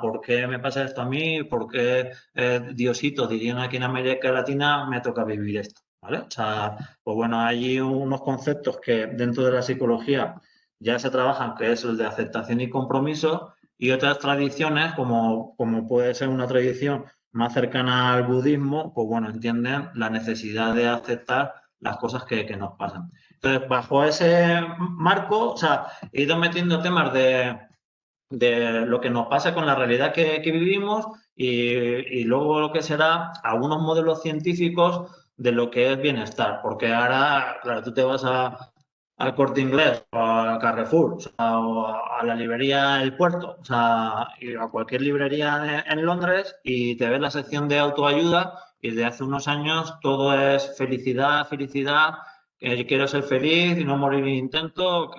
¿por qué me pasa esto a mí? ¿Por qué Diosito, dirían aquí en América Latina, me toca vivir esto? ¿Vale? O sea, pues bueno, hay unos conceptos que dentro de la psicología ya se trabajan, que es el de aceptación y compromiso, y otras tradiciones, como puede ser una tradición más cercana al budismo, pues bueno, entienden la necesidad de aceptar las cosas que nos pasan. Entonces, bajo ese marco, o sea, he ido metiendo temas de lo que nos pasa con la realidad que vivimos y luego lo que será algunos modelos científicos de lo que es bienestar. Porque ahora, claro, tú te vas al Corte Inglés o al Carrefour, o sea, o a la librería El Puerto, o sea, y a cualquier librería en Londres y te ves la sección de autoayuda y de hace unos años todo es felicidad, felicidad, quiero ser feliz y no morir en intento,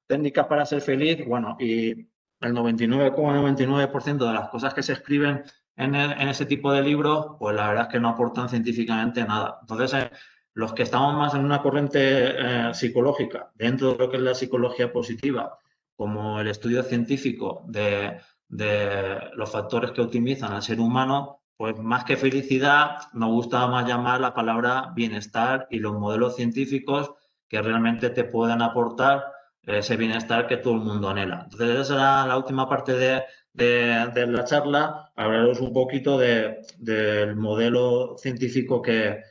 técnicas para ser feliz, bueno, y el 99,99% de las cosas que se escriben en ese tipo de libros, pues la verdad es que no aportan científicamente nada. Entonces, los que estamos más en una corriente psicológica, dentro de lo que es la psicología positiva, como el estudio científico de los factores que optimizan al ser humano, pues más que felicidad, nos gusta más llamar la palabra bienestar y los modelos científicos que realmente te pueden aportar ese bienestar que todo el mundo anhela. Entonces, esa será la última parte de la charla, hablaros un poquito del modelo científico que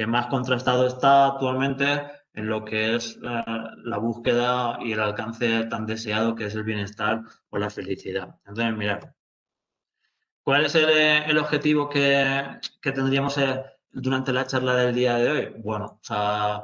más contrastado está actualmente en lo que es la búsqueda y el alcance tan deseado que es el bienestar o la felicidad. Entonces, mirad, ¿cuál es el objetivo que tendríamos durante la charla del día de hoy? Bueno, o sea,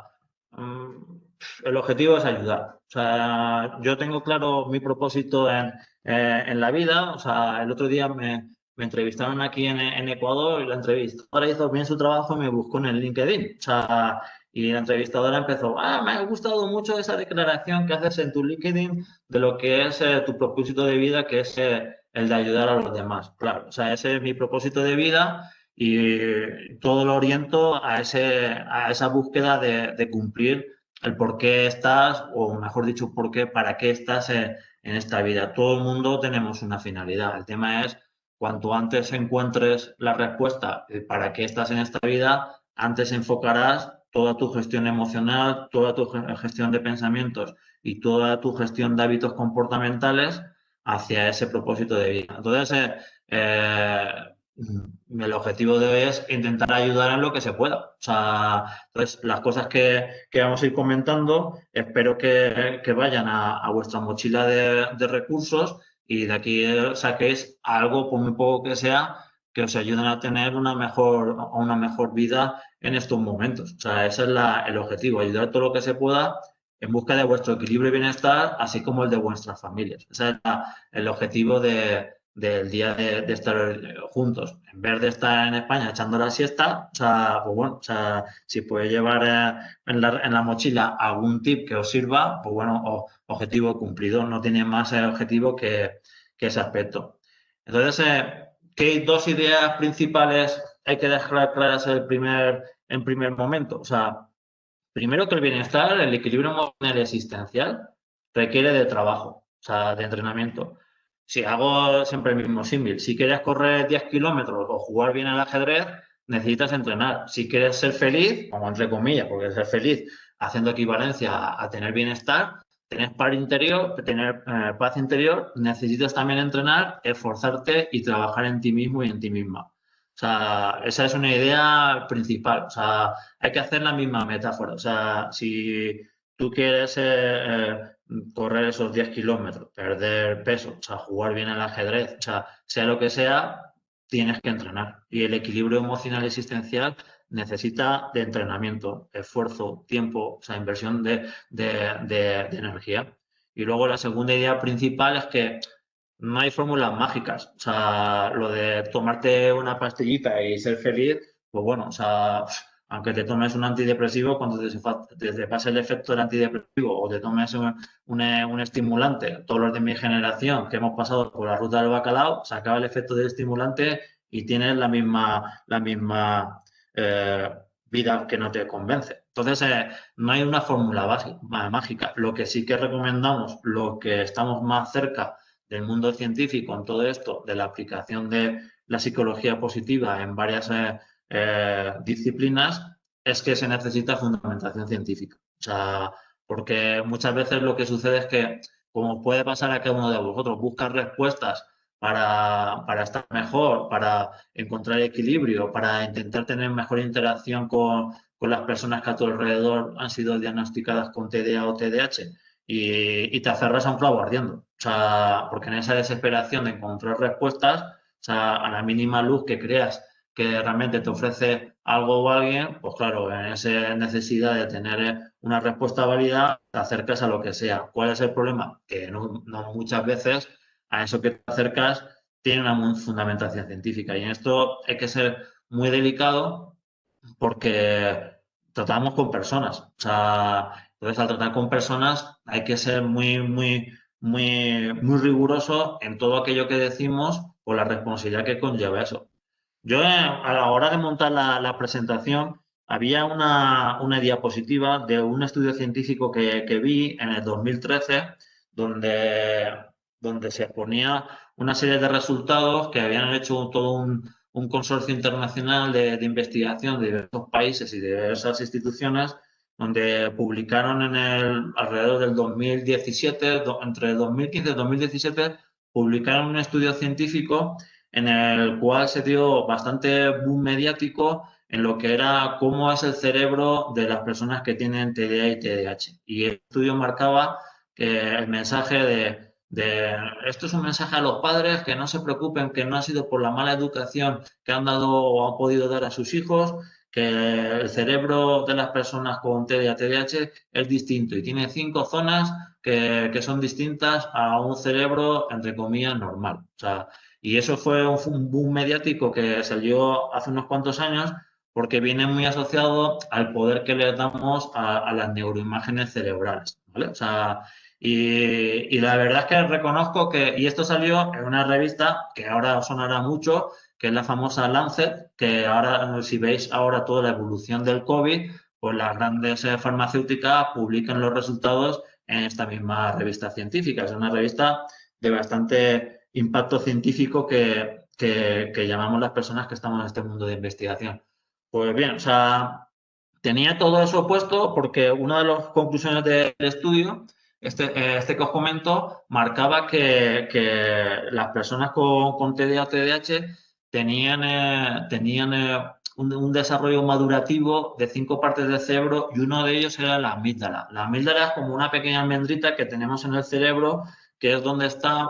mm, el objetivo es ayudar. O sea, yo tengo claro mi propósito en la vida. O sea, el otro día me entrevistaron aquí en Ecuador y la entrevistadora hizo bien su trabajo y me buscó en el LinkedIn. O sea, y la entrevistadora empezó, me ha gustado mucho esa declaración que haces en tu LinkedIn de lo que es tu propósito de vida, que es el de ayudar a los demás. Claro, o sea, ese es mi propósito de vida y todo lo oriento a esa búsqueda de cumplir el por qué estás, o mejor dicho, por qué, para qué estás en esta vida. Todo el mundo tenemos una finalidad. El tema es, cuanto antes encuentres la respuesta para qué estás en esta vida, antes enfocarás toda tu gestión emocional, toda tu gestión de pensamientos y toda tu gestión de hábitos comportamentales hacia ese propósito de vida. Entonces, el objetivo de hoy es intentar ayudar en lo que se pueda. O sea, entonces, las cosas que vamos a ir comentando, espero que vayan a vuestra mochila de recursos y de aquí saquéis algo, por muy poco que sea, que os ayuden a tener una mejor vida en estos momentos. O sea, ese es el objetivo, ayudar todo lo que se pueda en busca de vuestro equilibrio y bienestar, así como el de vuestras familias. Ese es el objetivo del día de estar juntos. En vez de estar en España echando la siesta, o sea, pues bueno, o sea, si podéis llevar en la mochila algún tip que os sirva, pues bueno, objetivo cumplido. No tiene más objetivo que ese aspecto. Entonces, ¿qué dos ideas principales hay que dejar claras en primer momento? O sea, primero que el bienestar, el equilibrio emocional y existencial requiere de trabajo, o sea, de entrenamiento. Si hago siempre el mismo símil, si quieres correr 10 kilómetros o jugar bien al ajedrez, necesitas entrenar. Si quieres ser feliz, como entre comillas, porque ser feliz haciendo equivalencia a tener bienestar, tener paz interior, necesitas también entrenar, esforzarte y trabajar en ti mismo y en ti misma. O sea, esa es una idea principal. O sea, hay que hacer la misma metáfora. O sea, si tú quieres correr esos 10 kilómetros, perder peso, o sea, jugar bien al ajedrez, o sea lo que sea, tienes que entrenar. Y el equilibrio emocional y existencial necesita de entrenamiento, esfuerzo, tiempo, o sea, inversión de energía. Y luego la segunda idea principal es que no hay fórmulas mágicas. O sea, lo de tomarte una pastillita y ser feliz, pues bueno, o sea, aunque te tomes un antidepresivo, cuando te pase el efecto del antidepresivo o te tomes un estimulante, todos los de mi generación que hemos pasado por la ruta del bacalao, se acaba el efecto del estimulante y tienes la misma eh, vida que no te convence. Entonces, no hay una fórmula mágica. Lo que sí que recomendamos, lo que estamos más cerca del mundo científico en todo esto, de la aplicación de la psicología positiva en varias disciplinas, es que se necesita fundamentación científica. O sea, porque muchas veces lo que sucede es que, como puede pasar a cada uno de vosotros, buscas respuestas para estar mejor, para encontrar equilibrio, para intentar tener mejor interacción con las personas que a tu alrededor han sido diagnosticadas con TDA o TDAH y te aferras a un clavo ardiendo. O sea, porque en esa desesperación de encontrar respuestas, o sea, a la mínima luz que creas que realmente te ofrece algo o alguien, pues claro, en esa necesidad de tener una respuesta válida, te acercas a lo que sea. ¿Cuál es el problema? Que no muchas veces a eso que te acercas tiene una fundamentación científica. Y en esto hay que ser muy delicado porque tratamos con personas. O sea, entonces al tratar con personas hay que ser muy riguroso en todo aquello que decimos por la responsabilidad que conlleva eso. Yo, a la hora de montar la presentación, había una diapositiva de un estudio científico que vi en el 2013, donde, donde se exponía una serie de resultados que habían hecho todo un consorcio internacional de investigación de diversos países y de diversas instituciones, donde publicaron alrededor del 2017, entre 2015 y 2017, publicaron un estudio científico en el cual se dio bastante boom mediático en lo que era cómo es el cerebro de las personas que tienen TDA y TDAH. Y el estudio marcaba que el mensaje esto es un mensaje a los padres que no se preocupen, que no ha sido por la mala educación que han dado o han podido dar a sus hijos, que el cerebro de las personas con TDA, TDAH es distinto y tiene 5 zonas que son distintas a un cerebro, entre comillas, normal. O sea, y eso fue un boom mediático que salió hace unos cuantos años porque viene muy asociado al poder que le damos a las neuroimágenes cerebrales, ¿vale? O sea, y la verdad es que reconozco que, y esto salió en una revista que ahora os sonará mucho, que es la famosa Lancet, que ahora, si veis ahora toda la evolución del COVID, pues las grandes farmacéuticas publican los resultados en esta misma revista científica. Es una revista de bastante impacto científico que llamamos las personas que estamos en este mundo de investigación. Pues bien, o sea, tenía todo eso puesto porque una de las conclusiones del estudio, este que os comento, marcaba que las personas con TDA o TDAH tenían un desarrollo madurativo de 5 partes del cerebro y uno de ellos era la amígdala. La amígdala es como una pequeña almendrita que tenemos en el cerebro que es donde está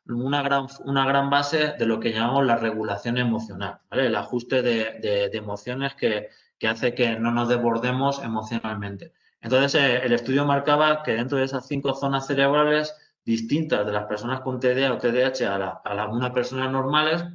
una gran base de lo que llamamos la regulación emocional, ¿vale? El ajuste de emociones que hace que no nos desbordemos emocionalmente. Entonces, el estudio marcaba que dentro de esas 5 zonas cerebrales distintas de las personas con TDA o TDAH a una personas normales,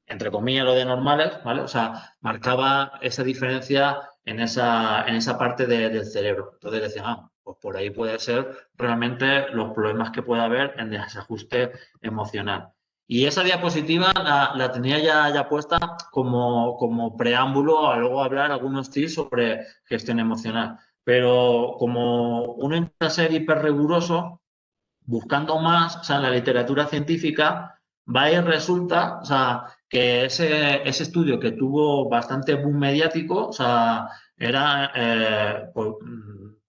entre comillas lo de normales, ¿vale? O sea, marcaba esa diferencia en esa parte del cerebro. Entonces decían, pues por ahí puede ser realmente los problemas que puede haber en desajuste emocional. Y esa diapositiva la tenía ya puesta como preámbulo a luego hablar algunos tips sobre gestión emocional. Pero como uno intenta ser hiper riguroso, buscando más, o sea, en la literatura científica, va y resulta, o sea, que ese estudio que tuvo bastante boom mediático, o sea, era pues,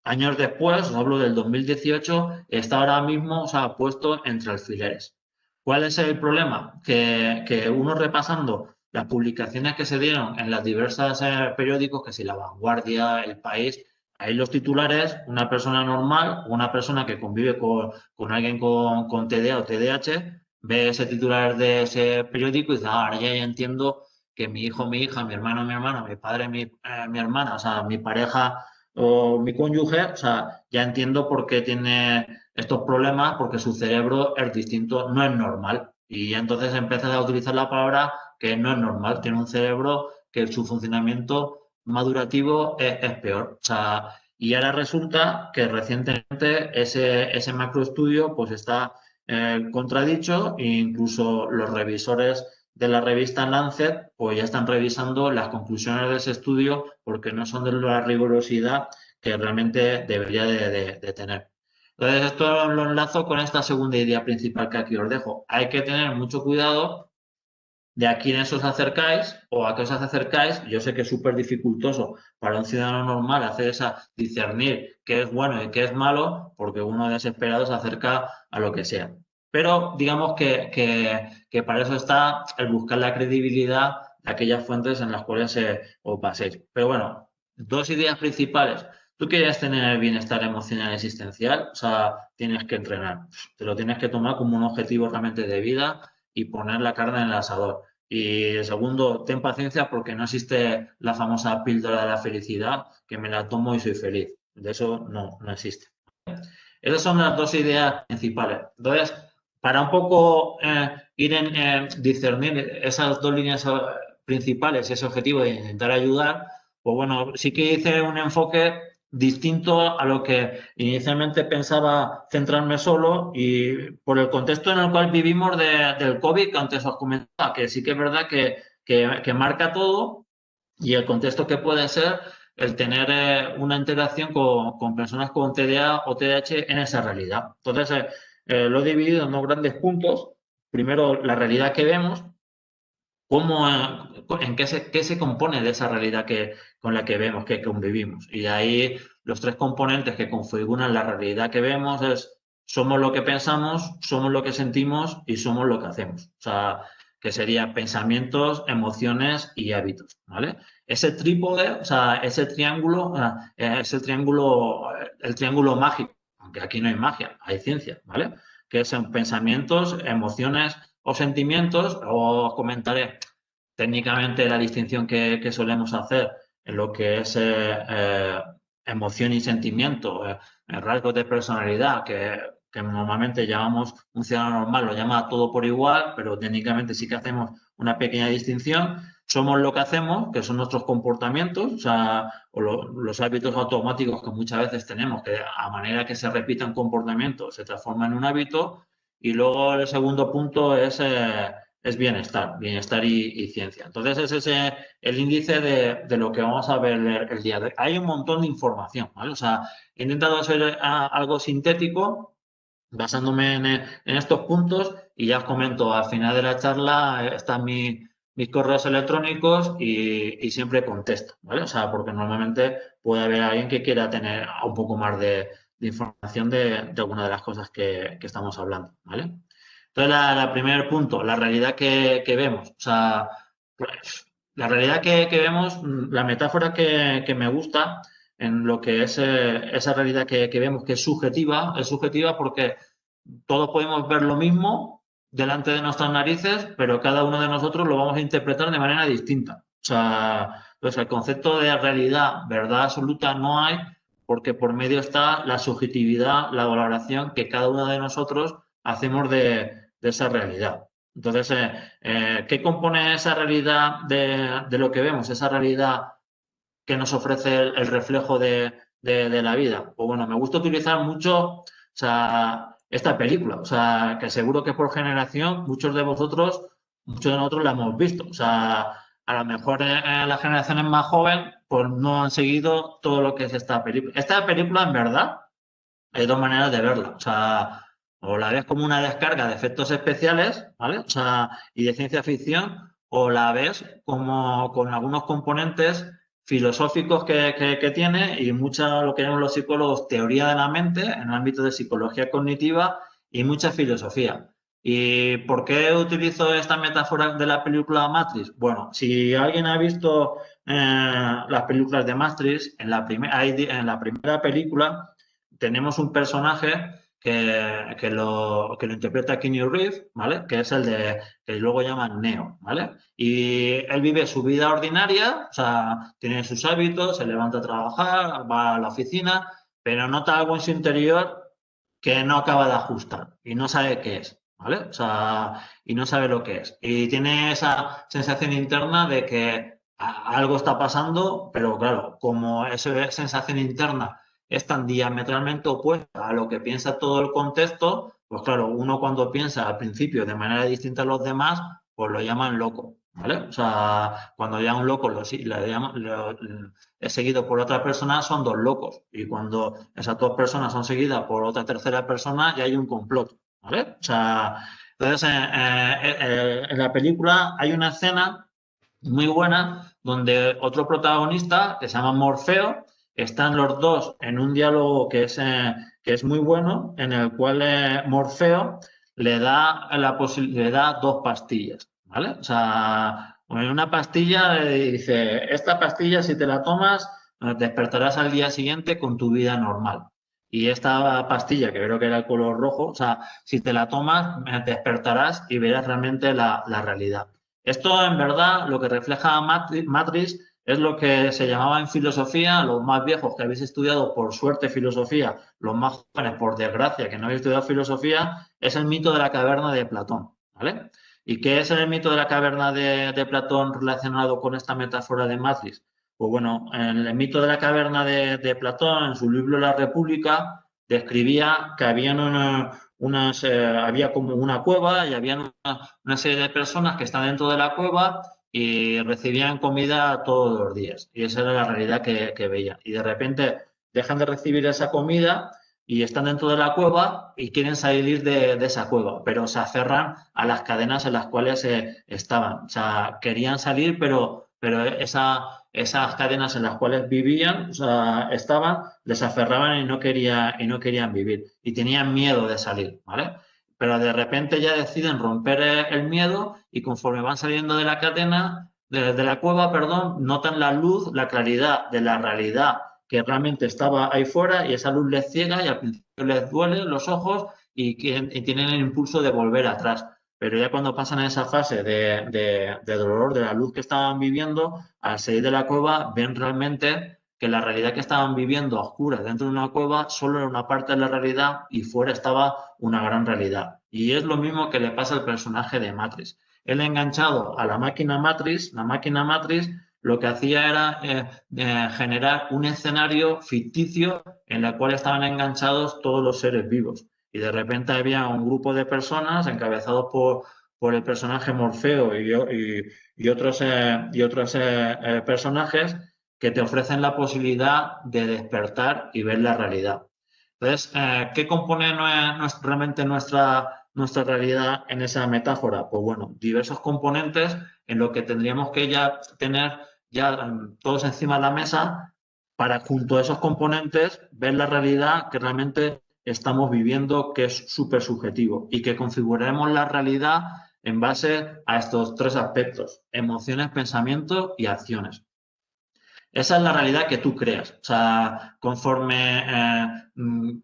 años después, os hablo del 2018, está ahora mismo, o sea, puesto entre alfileres. ¿Cuál es el problema? Que uno repasando las publicaciones que se dieron en las diversas periódicos, que si La Vanguardia, El País, ahí los titulares, una persona normal, una persona que convive con alguien con TDA o TDAH, ve ese titular de ese periódico y dice, ahora ya entiendo que mi hijo, mi hija, mi hermano, mi hermana, mi padre, mi hermana, o sea, mi pareja o mi cónyuge, o sea, ya entiendo por qué tiene estos problemas, porque su cerebro es distinto, no es normal. Y entonces empiezas a utilizar la palabra que no es normal, tiene un cerebro que su funcionamiento madurativo es peor. O sea, y ahora resulta que recientemente ese macroestudio pues está contradicho e incluso los revisores de la revista Lancet pues ya están revisando las conclusiones de ese estudio porque no son de la rigurosidad que realmente debería de tener. Entonces, esto lo enlazo con esta segunda idea principal que aquí os dejo. Hay que tener mucho cuidado de a quiénes os acercáis o a qué os acercáis. Yo sé que es súper dificultoso para un ciudadano normal hacer esa, discernir qué es bueno y qué es malo, porque uno desesperado se acerca a lo que sea. Pero digamos que para eso está el buscar la credibilidad de aquellas fuentes en las cuales os baséis. Pero bueno, dos ideas principales. Tú quieres tener bienestar emocional existencial, o sea, tienes que entrenar. Te lo tienes que tomar como un objetivo realmente de vida y poner la carne en el asador. Y segundo, ten paciencia porque no existe la famosa píldora de la felicidad que me la tomo y soy feliz. De eso no existe. Esas son las dos ideas principales. Entonces, para un poco ir en discernir esas dos líneas principales, ese objetivo de intentar ayudar, pues bueno, sí que hice un enfoque distinto a lo que inicialmente pensaba centrarme solo y por el contexto en el cual vivimos del COVID, que antes os comentaba, que sí que es verdad que marca todo y el contexto que puede ser el tener una interacción con personas con TDA o TDAH en esa realidad. Entonces, lo he dividido en dos grandes puntos. Primero, la realidad que vemos, cómo, en qué se compone de esa realidad con la que vemos, que convivimos. Y de ahí los tres componentes que configuran la realidad que vemos es somos lo que pensamos, somos lo que sentimos y somos lo que hacemos. O sea, que serían pensamientos, emociones y hábitos, ¿vale? Ese trípode, o sea, ese triángulo, es el triángulo mágico, aunque aquí no hay magia, hay ciencia, ¿vale? Que son pensamientos, emociones o sentimientos, o os comentaré técnicamente la distinción que solemos hacer en lo que es emoción y sentimiento, rasgos de personalidad, que normalmente llamamos, un ciudadano normal lo llama todo por igual, pero técnicamente sí que hacemos una pequeña distinción. Somos lo que hacemos, que son nuestros comportamientos, o sea, los hábitos automáticos que muchas veces tenemos, que a manera que se repitan comportamientos se transforman en un hábito. Y luego el segundo punto es bienestar y ciencia. Entonces, ese es el índice de lo que vamos a ver el día de hoy. Hay un montón de información, ¿vale? O sea, he intentado hacer algo sintético basándome en estos puntos y ya os comento, al final de la charla están mis correos electrónicos y siempre contesto, ¿vale? O sea, porque normalmente puede haber alguien que quiera tener un poco más de información de alguna de las cosas que estamos hablando, ¿vale? Entonces, la primer punto, la realidad que vemos. O sea, pues, la realidad que vemos, la metáfora que me gusta en lo que es esa realidad que vemos, que es subjetiva porque todos podemos ver lo mismo delante de nuestras narices, pero cada uno de nosotros lo vamos a interpretar de manera distinta. O sea, pues el concepto de realidad, verdad absoluta no hay, porque por medio está la subjetividad, la valoración que cada uno de nosotros hacemos de esa realidad. Entonces, ¿qué compone esa realidad de lo que vemos? Esa realidad que nos ofrece el reflejo de la vida. Pues bueno, me gusta utilizar mucho, o sea, esta película, o sea, que seguro que por generación muchos de nosotros la hemos visto. O sea, a lo mejor las generaciones más jóvenes pues no han seguido todo lo que es esta película. Esta película, en verdad, hay dos maneras de verla. O sea, o la ves como una descarga de efectos especiales, ¿vale? O sea, y de ciencia ficción, o la ves como con algunos componentes filosóficos que tiene y mucha, lo que llaman los psicólogos, teoría de la mente en el ámbito de psicología cognitiva y mucha filosofía. ¿Y por qué utilizo esta metáfora de la película Matrix? Bueno, si alguien ha visto las películas de Matrix, en la primera película tenemos un personaje que lo interpreta Keanu Reeves, ¿vale? Que es el que luego llaman Neo, ¿vale? Y él vive su vida ordinaria, o sea, tiene sus hábitos, se levanta a trabajar, va a la oficina, pero nota algo en su interior que no acaba de ajustar y no sabe qué es, ¿vale? O sea, y no sabe lo que es. Y tiene esa sensación interna de que algo está pasando, pero claro, como esa sensación interna es tan diametralmente opuesta a lo que piensa todo el contexto, pues claro, uno cuando piensa al principio de manera distinta a los demás, pues lo llaman loco, ¿vale? O sea, cuando ya un loco es seguido por otra persona, son dos locos. Y cuando esas dos personas son seguidas por otra tercera persona, ya hay un complot, ¿vale? O sea, entonces en la película hay una escena muy buena donde otro protagonista, que se llama Morfeo, están los dos en un diálogo que es muy bueno, en el cual Morfeo le da dos pastillas, ¿vale? O sea, en una pastilla le dice, esta pastilla si te la tomas, despertarás al día siguiente con tu vida normal. Y esta pastilla, que creo que era el color rojo, o sea, si te la tomas, despertarás y verás realmente la realidad. Esto, en verdad, lo que refleja Matrix es lo que se llamaba en filosofía, los más viejos que habéis estudiado por suerte filosofía, los más jóvenes por desgracia que no habéis estudiado filosofía, es el mito de la caverna de Platón, ¿vale? ¿Y qué es el mito de la caverna de Platón relacionado con esta metáfora de Matrix? Pues bueno, en el mito de la caverna de Platón, en su libro La República, describía que había como una cueva y había una serie de personas que están dentro de la cueva y recibían comida todos los días. Y esa era la realidad que veían. Y de repente dejan de recibir esa comida y están dentro de la cueva y quieren salir de esa cueva, pero se aferran a las cadenas en las cuales estaban. O sea, querían salir, pero esas cadenas en las cuales vivían, o sea, estaban, les aferraban y no querían vivir. Y tenían miedo de salir, ¿vale? Pero de repente ya deciden romper el miedo y conforme van saliendo de la cadena, de la cueva, perdón, notan la luz, la claridad de la realidad que realmente estaba ahí fuera y esa luz les ciega y al principio les duele los ojos y tienen el impulso de volver atrás. Pero ya cuando pasan a esa fase de dolor, de la luz que estaban viviendo, al salir de la cueva ven realmente que la realidad que estaban viviendo a oscuras dentro de una cueva solo era una parte de la realidad y fuera estaba una gran realidad. Y es lo mismo que le pasa al personaje de Matrix. Él enganchado a la máquina Matrix lo que hacía era generar un escenario ficticio en el cual estaban enganchados todos los seres vivos. Y de repente había un grupo de personas encabezados por el personaje Morfeo y otros personajes que te ofrecen la posibilidad de despertar y ver la realidad. Entonces, ¿qué compone realmente nuestra realidad en esa metáfora? Pues bueno, diversos componentes en lo que tendríamos que ya tener ya todos encima de la mesa para junto a esos componentes ver la realidad que realmente estamos viviendo, que es súper subjetivo y que configuraremos la realidad en base a estos tres aspectos: emociones, pensamientos y acciones. Esa es la realidad que tú creas. O sea, conforme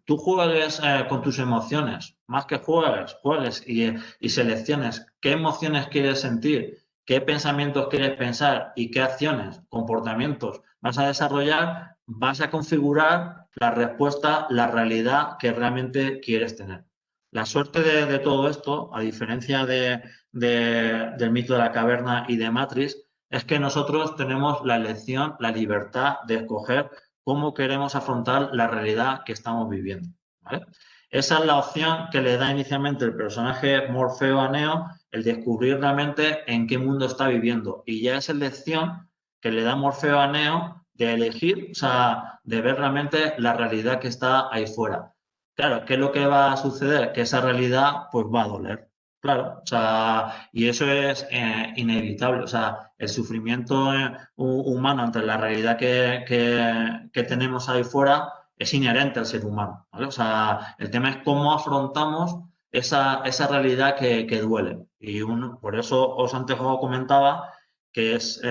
tú juegues con tus emociones, más que juegues y selecciones qué emociones quieres sentir, qué pensamientos quieres pensar y qué acciones, comportamientos vas a desarrollar, vas a configurar la respuesta, la realidad que realmente quieres tener. La suerte de todo esto, a diferencia del mito de la caverna y de Matrix, es que nosotros tenemos la elección, la libertad de escoger cómo queremos afrontar la realidad que estamos viviendo, ¿vale? Esa es la opción que le da inicialmente el personaje Morfeo a Neo, el descubrir realmente en qué mundo está viviendo. Y ya es elección que le da Morfeo a Neo de elegir, o sea, de ver realmente la realidad que está ahí fuera. Claro, ¿qué es lo que va a suceder? Que esa realidad pues va a doler. Claro, o sea, y eso es inevitable. O sea, el sufrimiento humano ante la realidad que tenemos ahí fuera es inherente al ser humano, ¿vale? O sea, el tema es cómo afrontamos esa realidad que duele. Y por eso os antes os comentaba que es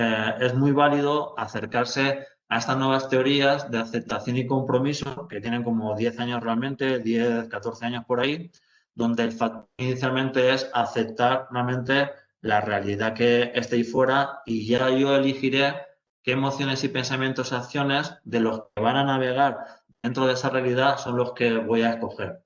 muy válido acercarse a estas nuevas teorías de aceptación y compromiso, que tienen como 10 años realmente, 10, 14 años por ahí, donde el factor inicialmente es aceptar realmente la realidad que esté ahí fuera y ya yo elegiré qué emociones y pensamientos y acciones de los que van a navegar dentro de esa realidad son los que voy a escoger.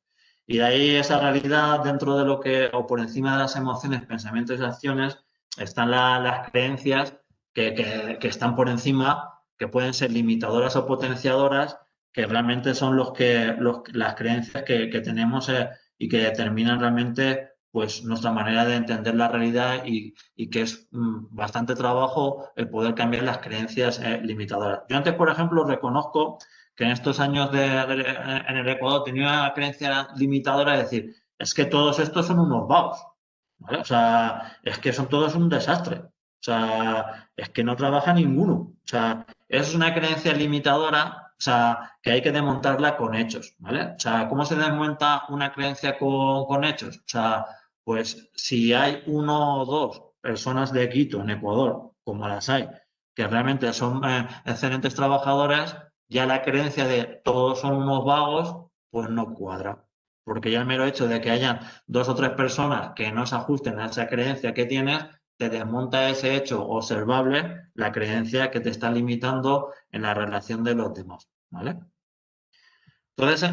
Y de ahí esa realidad dentro de lo que, o por encima de las emociones, pensamientos y acciones, están las creencias que están por encima, que pueden ser limitadoras o potenciadoras, que realmente son las creencias que tenemos y que determinan realmente pues nuestra manera de entender la realidad y que es bastante trabajo el poder cambiar las creencias limitadoras. Yo antes, por ejemplo, reconozco que en estos años en el Ecuador tenía una creencia limitadora de decir, es que todos estos son unos vagos, ¿vale? O sea, es que son todos un desastre. O sea, es que no trabaja ninguno. O sea, es una creencia limitadora, o sea, que hay que desmontarla con hechos, ¿vale? O sea, ¿cómo se desmonta una creencia con hechos? O sea, pues si hay uno o dos personas de Quito en Ecuador, como las hay, que realmente son excelentes trabajadores, ya la creencia de todos son unos vagos, pues no cuadra. Porque ya el mero hecho de que hayan dos o tres personas que no se ajusten a esa creencia que tienes, te desmonta ese hecho observable, la creencia que te está limitando en la relación de los demás, ¿vale? Entonces,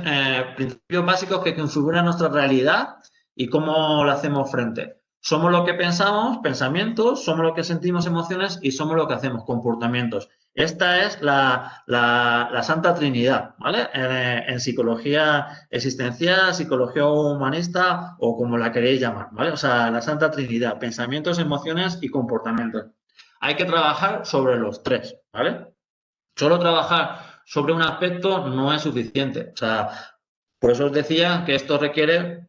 principios básicos que configuran nuestra realidad y cómo la hacemos frente. Somos lo que pensamos, pensamientos, somos lo que sentimos, emociones y somos lo que hacemos, comportamientos. Esta es la Santa Trinidad, ¿vale? En psicología existencial, psicología humanista o como la queréis llamar, ¿vale? O sea, la Santa Trinidad, pensamientos, emociones y comportamientos. Hay que trabajar sobre los tres, ¿vale? Solo trabajar sobre un aspecto no es suficiente. O sea, por eso os decía que esto requiere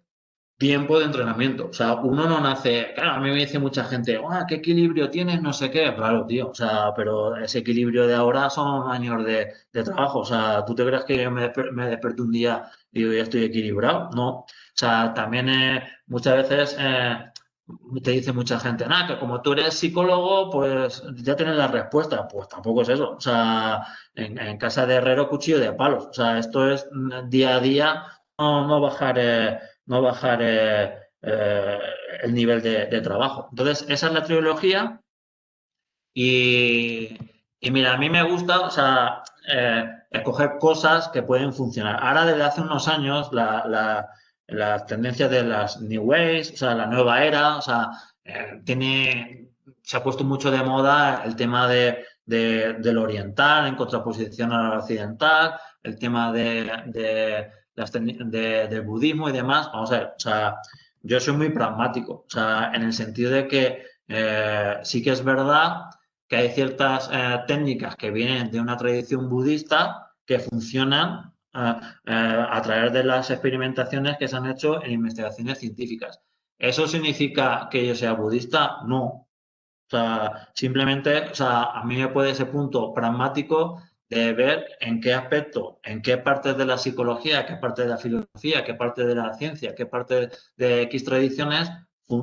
tiempo de entrenamiento. O sea, uno no nace. Claro, a mí me dice mucha gente, ¿qué equilibrio tienes? No sé qué. Claro, tío. O sea, pero ese equilibrio de ahora son años de trabajo. O sea, ¿tú te crees que yo me desperto un día y yo ya estoy equilibrado? No. O sea, también muchas veces te dice mucha gente, nada, que como tú eres psicólogo, pues ya tienes la respuesta. Pues tampoco es eso. O sea, en casa de herrero, cuchillo de palos. O sea, esto es día a día, no bajar, no bajar el nivel de trabajo. Entonces, esa es la trilogía y, y mira, a mí me gusta, o sea, escoger cosas que pueden funcionar. Ahora, desde hace unos años, las tendencias de las New Ways, o sea, la nueva era, o sea, se ha puesto mucho de moda el tema del oriental en contraposición al occidental, el tema del budismo y demás. Vamos a ver, o sea, yo soy muy pragmático, o sea, en el sentido de que sí que es verdad que hay ciertas técnicas que vienen de una tradición budista que funcionan a través de las experimentaciones que se han hecho en investigaciones científicas. ¿Eso significa que yo sea budista? No. O sea, simplemente, o sea, a mí me puede ese punto pragmático de ver en qué aspecto, en qué partes de la psicología, qué parte de la filosofía, qué parte de la ciencia, qué parte de X tradiciones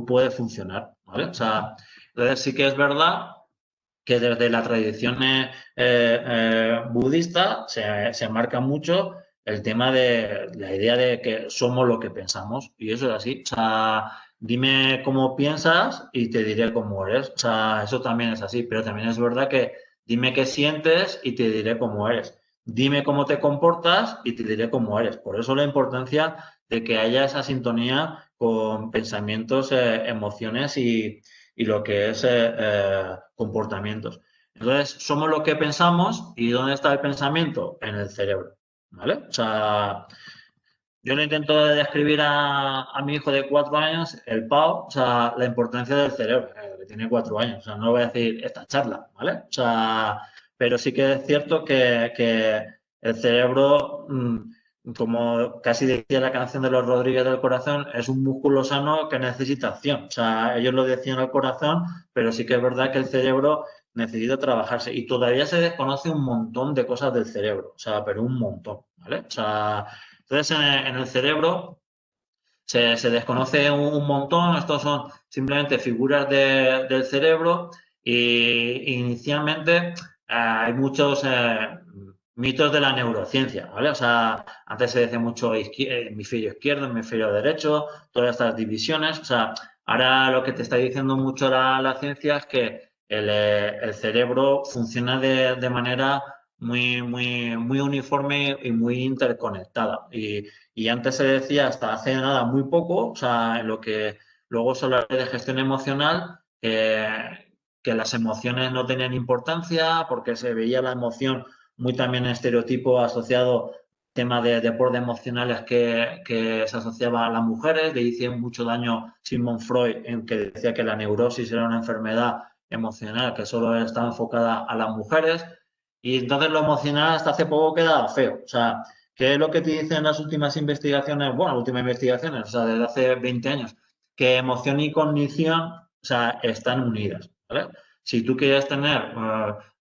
puede funcionar, ¿vale? O sea, entonces sí que es verdad que desde la tradición budista se marca mucho el tema de la idea de que somos lo que pensamos, y eso es así. O sea, dime cómo piensas y te diré cómo eres. O sea, eso también es así, pero también es verdad que dime qué sientes y te diré cómo eres. Dime cómo te comportas y te diré cómo eres. Por eso la importancia de que haya esa sintonía con pensamientos, emociones y lo que es comportamientos. Entonces, somos lo que pensamos y ¿dónde está el pensamiento? En el cerebro, ¿vale? O sea, yo le intento describir a mi hijo de 4 años, el PAO, o sea, la importancia del cerebro, que tiene 4 años, o sea, no voy a decir esta charla, ¿vale? O sea, pero sí que es cierto que el cerebro, como casi decía la canción de los Rodríguez del Corazón, es un músculo sano que necesita acción. O sea, ellos lo decían al corazón, pero sí que es verdad que el cerebro necesita trabajarse y todavía se desconoce un montón de cosas del cerebro, o sea, pero un montón, ¿vale? O sea, entonces en el cerebro se desconoce un montón, estos son simplemente figuras del cerebro y inicialmente hay muchos mitos de la neurociencia, ¿vale? O sea, antes se decía mucho hemisferio izquierdo, hemisferio derecho, todas estas divisiones, o sea, ahora lo que te está diciendo mucho la ciencia es que el cerebro funciona de manera muy uniforme y muy interconectada. Y antes se decía, hasta hace nada, muy poco, o sea, en lo que luego se habla de gestión emocional, que las emociones no tenían importancia porque se veía la emoción muy también en estereotipo asociado tema de deportes emocionales que se asociaba a las mujeres. Le hizo mucho daño Sigmund Freud, en que decía que la neurosis era una enfermedad emocional que solo estaba enfocada a las mujeres. Y entonces lo emocional hasta hace poco quedaba feo. O sea, ¿qué es lo que te dicen las últimas investigaciones? Bueno, últimas investigaciones, o sea, desde hace 20 años, que emoción y cognición, o sea, están unidas, ¿vale? Si tú quieres tener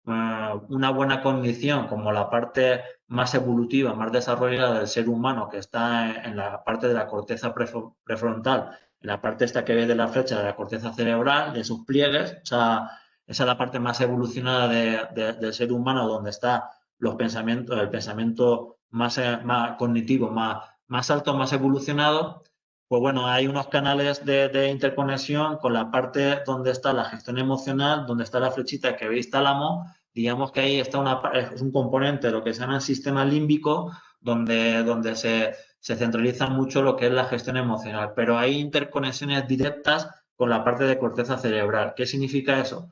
una buena cognición como la parte más evolutiva, más desarrollada del ser humano, que está en la parte de la corteza prefrontal, en la parte esta que ve de la flecha de la corteza cerebral, de sus pliegues, o sea, esa es la parte más evolucionada del ser humano, donde está los pensamientos, el pensamiento más cognitivo, más alto, más evolucionado. Pues bueno, hay unos canales de interconexión con la parte donde está la gestión emocional, donde está la flechita que veis tálamo. Digamos que ahí está es un componente de lo que se llama el sistema límbico, donde se centraliza mucho lo que es la gestión emocional. Pero hay interconexiones directas con la parte de corteza cerebral. ¿Qué significa eso?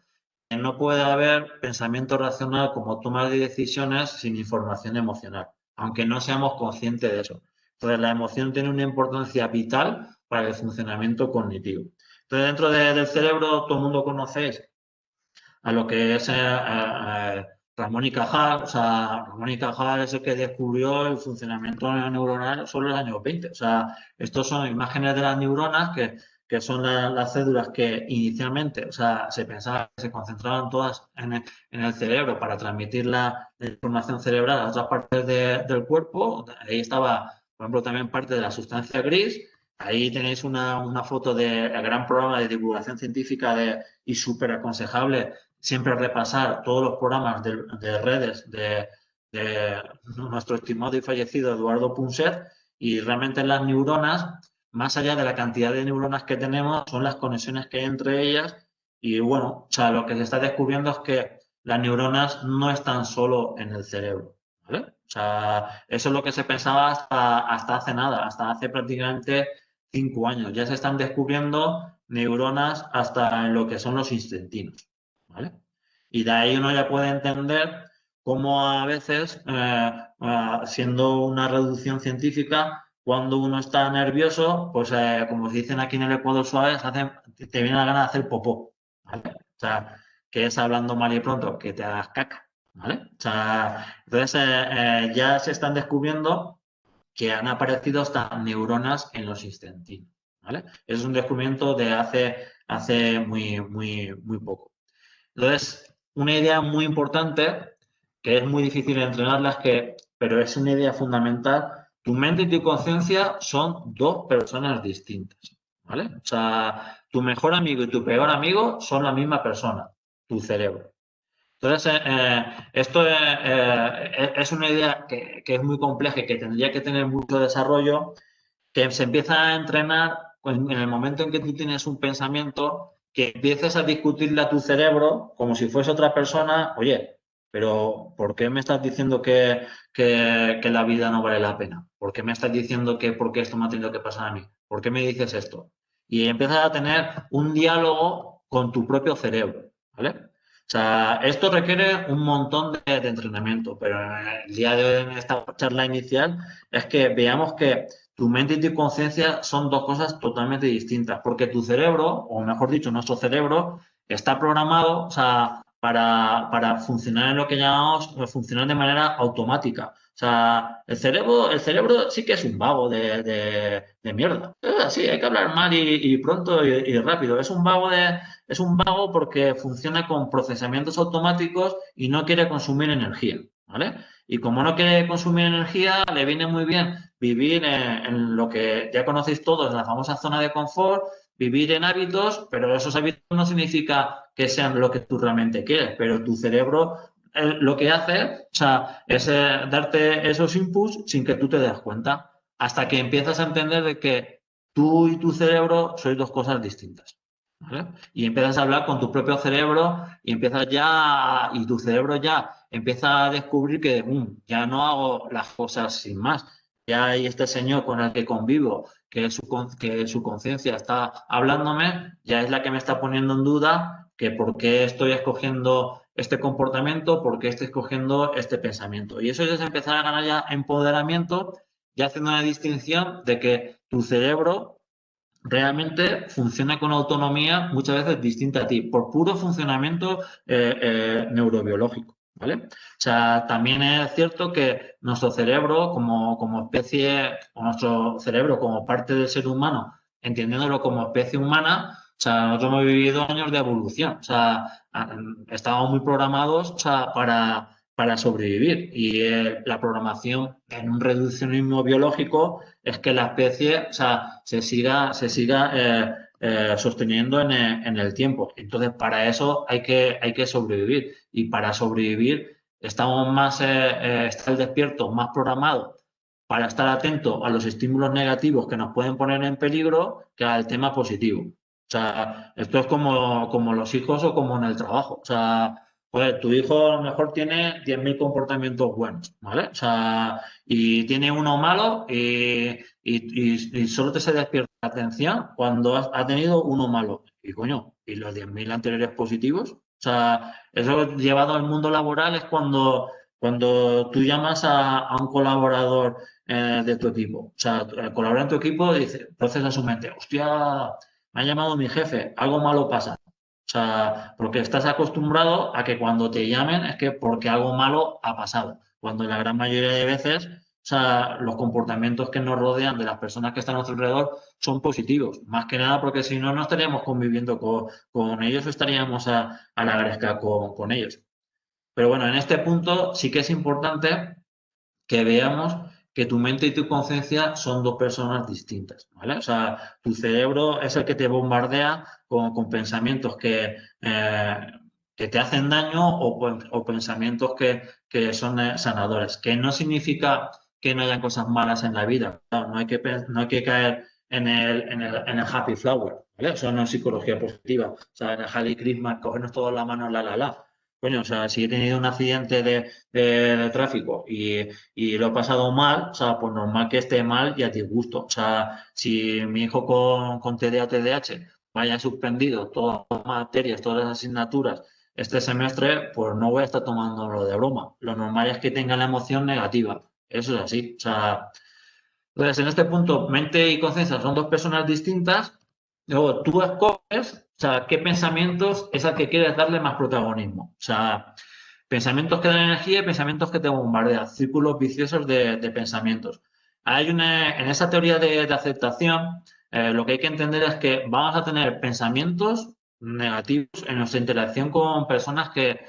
Que no puede haber pensamiento racional como toma de decisiones sin información emocional, aunque no seamos conscientes de eso. Entonces, la emoción tiene una importancia vital para el funcionamiento cognitivo. Entonces, dentro del cerebro, todo el mundo conocéis a lo que es Ramón y Cajal. O sea, Ramón y Cajal es el que descubrió el funcionamiento neuronal solo en los años 20. O sea, estos son imágenes de las neuronas que son las células que inicialmente, o sea, se pensaba que se concentraban todas en el cerebro para transmitir la información cerebral a otras partes del cuerpo. Ahí estaba, por ejemplo, también parte de la sustancia gris. Ahí tenéis una foto del gran programa de divulgación científica y súper aconsejable siempre repasar todos los programas de redes de nuestro estimado y fallecido Eduardo Punset, y realmente las neuronas, más allá de la cantidad de neuronas que tenemos, son las conexiones que hay entre ellas. Y bueno, o sea, lo que se está descubriendo es que las neuronas no están solo en el cerebro, ¿vale? O sea, eso es lo que se pensaba hasta hace nada, hasta hace prácticamente 5 años. Ya se están descubriendo neuronas hasta en lo que son los intestinos, ¿vale? Y de ahí uno ya puede entender cómo a veces, siendo una reducción científica, cuando uno está nervioso, pues como se dicen aquí en el Ecuador suave, te viene la gana de hacer popó, ¿vale? O sea, que es hablando mal y pronto, que te hagas caca, ¿vale? O sea, entonces ya se están descubriendo que han aparecido hasta neuronas en los intestinos, ¿vale? Es un descubrimiento de hace muy poco. Entonces, una idea muy importante, que es muy difícil de entrenarla, pero es una idea fundamental. Tu mente y tu conciencia son dos personas distintas, ¿vale? O sea, tu mejor amigo y tu peor amigo son la misma persona, tu cerebro. Entonces, esto es una idea que es muy compleja y que tendría que tener mucho desarrollo, que se empieza a entrenar en el momento en que tú tienes un pensamiento, que empieces a discutirle a tu cerebro como si fuese otra persona. Oye, pero ¿por qué me estás diciendo que la vida no vale la pena? ¿Por qué me estás diciendo que por qué esto me ha tenido que pasar a mí? ¿Por qué me dices esto? Y empiezas a tener un diálogo con tu propio cerebro, ¿vale? O sea, esto requiere un montón de entrenamiento, pero el día de hoy, en esta charla inicial, es que veamos que tu mente y tu conciencia son dos cosas totalmente distintas, porque tu cerebro, o mejor dicho, nuestro cerebro, está programado, o sea, para funcionar en lo que llamamos funcionar de manera automática. O sea, el cerebro sí que es un vago de mierda. Es así, hay que hablar mal y pronto y rápido. Es un vago porque funciona con procesamientos automáticos y no quiere consumir energía, ¿vale? Y como no quiere consumir energía, le viene muy bien vivir en lo que ya conocéis todos, la famosa zona de confort, vivir en hábitos, pero esos hábitos no significa que sean lo que tú realmente quieres, pero tu cerebro lo que hace, o sea, es darte esos inputs sin que tú te des cuenta, hasta que empiezas a entender de que tú y tu cerebro sois dos cosas distintas, ¿vale? Y empiezas a hablar con tu propio cerebro y y tu cerebro ya empieza a descubrir que ya no hago las cosas sin más. Ya hay este señor con el que convivo, que su conciencia está hablándome, ya es la que me está poniendo en duda que por qué estoy escogiendo este comportamiento, por qué estoy escogiendo este pensamiento. Y eso es empezar a ganar ya empoderamiento y haciendo una distinción de que tu cerebro realmente funciona con autonomía muchas veces distinta a ti, por puro funcionamiento neurobiológico, ¿vale? O sea, también es cierto que nuestro cerebro como especie, o nuestro cerebro como parte del ser humano, entendiéndolo como especie humana, o sea, nosotros hemos vivido años de evolución, o sea, estábamos muy programados, o sea, para sobrevivir y la programación en un reduccionismo biológico es que la especie, o sea, se siga sosteniendo en el tiempo. Entonces, para eso hay que sobrevivir. Y para sobrevivir estamos más, estar despiertos, más programados para estar atentos a los estímulos negativos que nos pueden poner en peligro que al tema positivo. O sea, esto es como los hijos o como en el trabajo. O sea, joder, tu hijo a lo mejor tiene 10.000 comportamientos buenos, ¿vale? O sea, y tiene uno malo y solo te se despierta la atención cuando ha tenido uno malo. Y coño, ¿y los 10.000 anteriores positivos? O sea, eso llevado al mundo laboral es cuando tú llamas a un colaborador de tu equipo. O sea, el colaborador en tu equipo dice, procesa su mente, hostia, me ha llamado mi jefe, algo malo pasa. O sea, porque estás acostumbrado a que cuando te llamen es que porque algo malo ha pasado. Cuando la gran mayoría de veces, o sea, los comportamientos que nos rodean de las personas que están a nuestro alrededor son positivos. Más que nada porque si no, no estaríamos conviviendo con ellos o estaríamos a la gresca con ellos. Pero bueno, en este punto sí que es importante que veamos que tu mente y tu conciencia son dos personas distintas, ¿vale? O sea, tu cerebro es el que te bombardea con pensamientos que te hacen daño o pensamientos que son sanadores, que no significa que no hayan cosas malas en la vida, no hay que caer en el happy flower, ¿vale? Eso no es psicología positiva, o sea, en el Happy Christmas, cogernos todas las manos, la. Coño, o sea, si he tenido un accidente de tráfico y lo he pasado mal, o sea, pues normal que esté mal y a disgusto. O sea, si mi hijo con TDA o TDAH vaya suspendido todas las materias, todas las asignaturas este semestre, pues no voy a estar tomándolo de broma. Lo normal es que tenga la emoción negativa. Eso es así. O sea, entonces en este punto, mente y conciencia son dos personas distintas. Luego tú escoges, o sea, qué pensamientos es al que quieres darle más protagonismo. O sea, pensamientos que dan energía y pensamientos que te bombardean, círculos viciosos de pensamientos. En esa teoría de aceptación, lo que hay que entender es que vamos a tener pensamientos negativos en nuestra interacción con personas que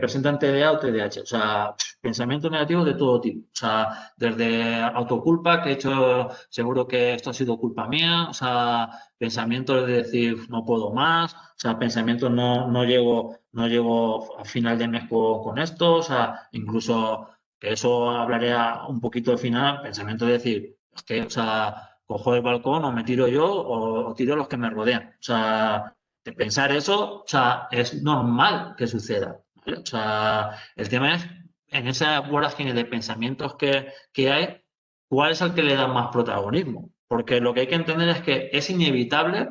presentan TDA o TDAH. O sea, pensamientos negativos de todo tipo. O sea, desde autoculpa, que he hecho, seguro que esto ha sido culpa mía. O sea, pensamientos de decir, no puedo más. O sea, pensamientos no llego a final de mes con esto. O sea, incluso que eso hablaré un poquito al final. Pensamiento de decir, es que, o sea, cojo el balcón o me tiro yo o tiro a los que me rodean. O sea, de pensar eso, o sea, es normal que suceda, ¿vale? O sea, el tema es, en esa vorágine de pensamientos que hay, ¿cuál es el que le da más protagonismo? Porque lo que hay que entender es que es inevitable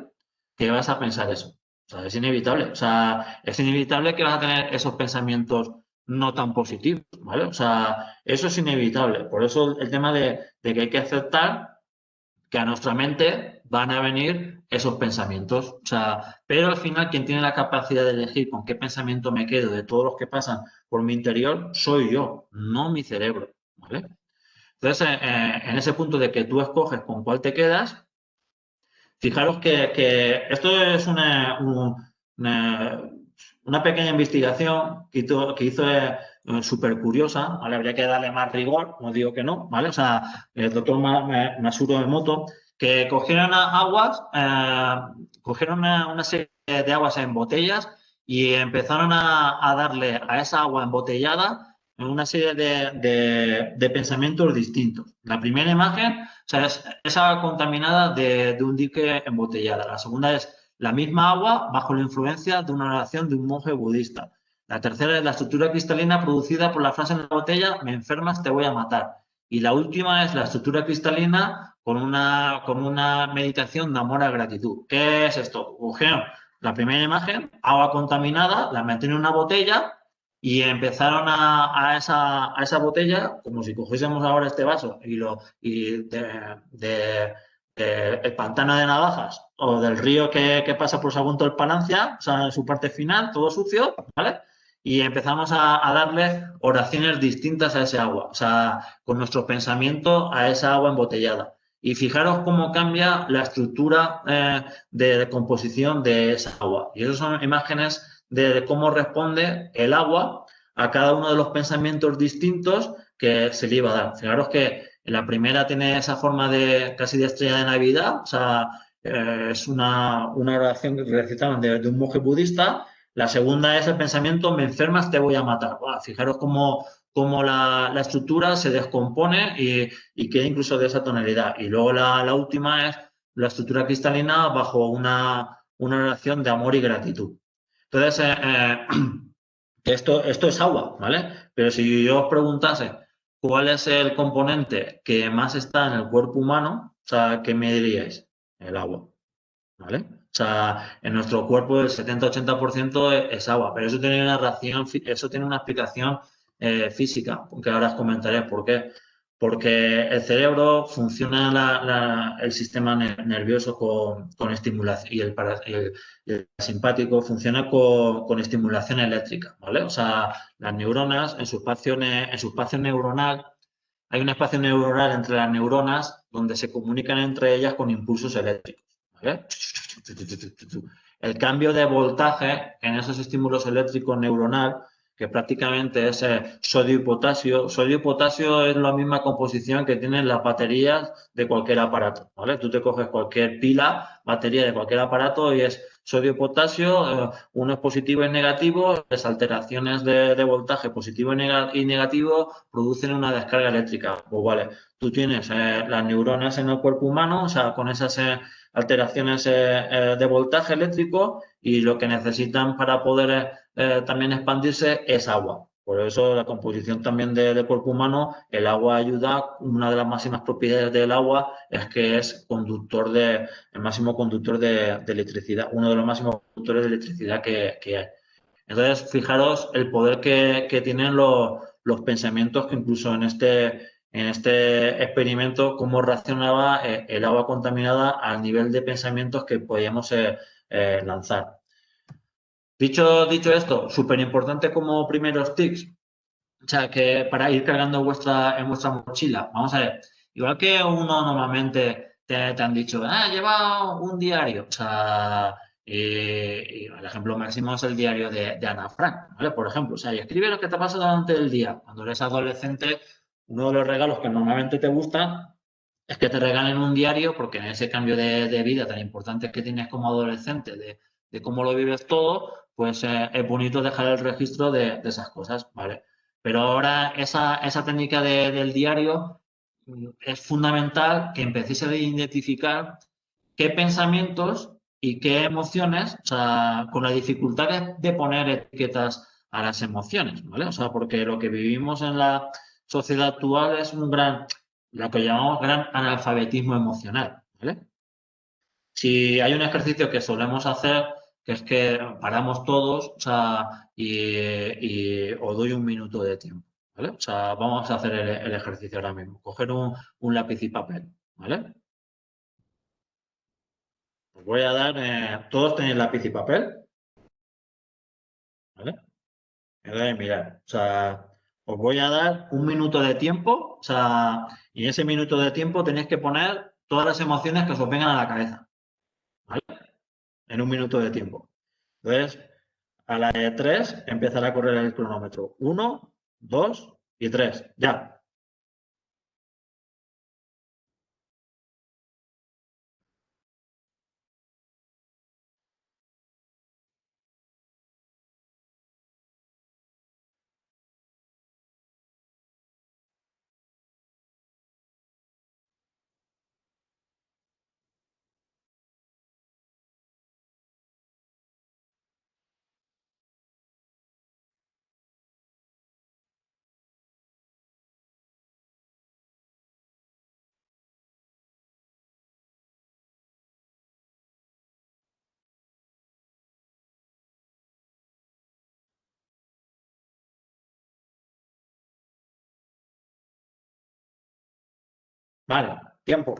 que vas a pensar eso. O sea, es inevitable. O sea, es inevitable que vas a tener esos pensamientos no tan positivos, ¿vale? O sea, eso es inevitable. Por eso el tema de que hay que aceptar que a nuestra mente van a venir esos pensamientos. O sea, pero al final quien tiene la capacidad de elegir con qué pensamiento me quedo de todos los que pasan por mi interior soy yo, no mi cerebro, ¿vale? Entonces, en ese punto de que tú escoges con cuál te quedas, fijaros que esto es una pequeña investigación que hizo súper curiosa, ¿vale? Habría que darle más rigor, no digo que no, ¿vale? O sea, el doctor Masuro Emoto, que cogieron aguas, cogieron una serie de aguas en botellas y empezaron a darle a esa agua embotellada una serie de pensamientos distintos. La primera imagen, o sea, es agua contaminada de un dique embotellada. La segunda es la misma agua bajo la influencia de una oración de un monje budista. La tercera es la estructura cristalina producida por la frase en la botella, me enfermas, te voy a matar. Y la última es la estructura cristalina con una meditación de amor a gratitud. ¿Qué es esto? Cogieron la primera imagen, agua contaminada, la metieron en una botella y empezaron a esa botella, como si cogiésemos ahora este vaso y el pantano de Navajas o del río que pasa por Sagunto del Palancia, o sea, en su parte final, todo sucio, ¿vale? Y empezamos a darle oraciones distintas a ese agua, o sea, con nuestro pensamiento a esa agua embotellada. Y fijaros cómo cambia la estructura de composición de esa agua. Y esas son imágenes de cómo responde el agua a cada uno de los pensamientos distintos que se le iba a dar. Fijaros que la primera tiene esa forma de casi de estrella de Navidad, o sea, es una oración que recitaban de un monje budista. La segunda es el pensamiento, me enfermas, te voy a matar. Wow, fijaros cómo la estructura se descompone y queda incluso de esa tonalidad. Y luego la última es la estructura cristalina bajo una relación de amor y gratitud. Entonces, esto es agua, ¿vale? Pero si yo os preguntase cuál es el componente que más está en el cuerpo humano, o sea, ¿qué me diríais? El agua, ¿vale? O sea, en nuestro cuerpo el 70-80% es agua, pero eso tiene una reacción, eso tiene una explicación física, que ahora os comentaré por qué. Porque el cerebro funciona el sistema nervioso con estimulación y el simpático funciona con estimulación eléctrica, ¿vale? O sea, las neuronas en su espacio neuronal hay un espacio neuronal entre las neuronas donde se comunican entre ellas con impulsos eléctricos, ¿vale? El cambio de voltaje en esos estímulos eléctricos neuronal, que prácticamente es sodio y potasio es la misma composición que tienen las baterías de cualquier aparato, ¿vale? Tú te coges cualquier pila, batería de cualquier aparato y es sodio y potasio, uno es positivo y negativo, las alteraciones de voltaje positivo y negativo producen una descarga eléctrica. Pues vale, tú tienes las neuronas en el cuerpo humano, o sea, con esas alteraciones de voltaje eléctrico y lo que necesitan para poder también expandirse es agua. Por eso la composición también del cuerpo humano, el agua ayuda, una de las máximas propiedades del agua es que es el máximo conductor de electricidad, uno de los máximos conductores de electricidad que hay. Entonces, fijaros el poder que tienen los pensamientos que incluso en este experimento, cómo reaccionaba el agua contaminada al nivel de pensamientos que podíamos lanzar. Dicho esto, súper importante como primeros tips, o sea, que para ir cargando en vuestra mochila, vamos a ver, igual que uno normalmente te han dicho, lleva un diario, o sea, y el ejemplo máximo es el diario de Ana Frank, ¿vale? Por ejemplo, o sea, y escribe lo que te ha pasado durante el día. Cuando eres adolescente, uno de los regalos que normalmente te gustan es que te regalen un diario, porque en ese cambio de vida tan importante que tienes como adolescente, de cómo lo vives todo, pues es bonito dejar el registro de esas cosas, ¿vale? Pero ahora esa técnica del diario es fundamental que empecéis a identificar qué pensamientos y qué emociones, o sea, con la dificultad de poner etiquetas a las emociones, ¿vale? O sea, porque lo que vivimos en la sociedad actual es lo que llamamos gran analfabetismo emocional, ¿vale? Si hay un ejercicio que solemos hacer, que es que paramos todos, o sea, y os doy un minuto de tiempo, ¿vale? O sea, vamos a hacer el ejercicio ahora mismo. Coger un lápiz y papel, ¿vale? Os voy a dar, todos tenéis lápiz y papel, ¿vale? Mirar, o sea, os voy a dar un minuto de tiempo, o sea, y en ese minuto de tiempo tenéis que poner todas las emociones que os vengan a la cabeza, ¿vale? En un minuto de tiempo. Entonces, a la de tres empezará a correr el cronómetro. Uno, dos y tres. Ya. Vale, tiempo.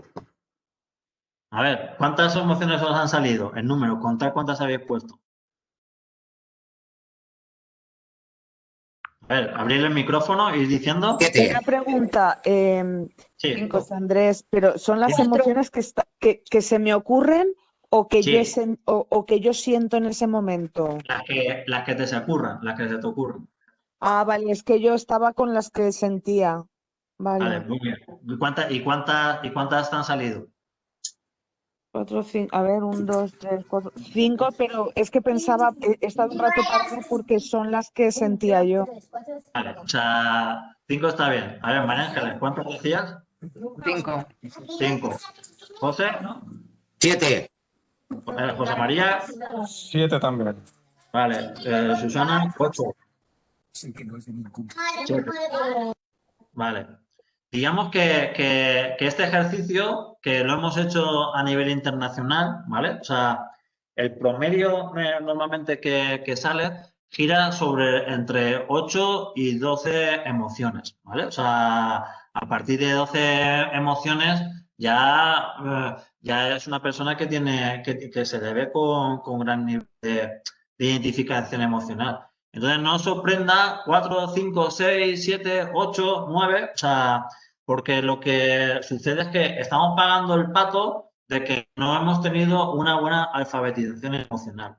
A ver, ¿cuántas emociones os han salido? El número, contad cuántas habéis puesto. A ver, abrir el micrófono y ir diciendo. 7. Una pregunta, Sí, Andrés, pero ¿son las emociones que se me ocurren o que, sí, o que yo siento en ese momento? las que te se ocurran, las que se te ocurran. Ah, vale, es que yo estaba con las que sentía. Vale, Vale. muy bien. ¿Y cuántas te han salido? 4, 5, a ver, 1, 2, 3, 4, 5, pero es que pensaba, he estado un rato parada porque son las que sentía yo. Vale, o sea, 5 está bien. A ver, María Ángeles, ¿cuántas decías? 5. 5. José, 7. José María, 7 también. vale. Susana, 8. Vale. Digamos que este ejercicio, que lo hemos hecho a nivel internacional, ¿vale? O sea, el promedio normalmente que sale gira sobre entre 8 y 12 emociones, ¿vale? O sea, a partir de 12 emociones ya es una persona que que se le ve con gran nivel de identificación emocional. Entonces, no os sorprenda 4, 5, 6, 7, 8, 9, o sea, porque lo que sucede es que estamos pagando el pato de que no hemos tenido una buena alfabetización emocional.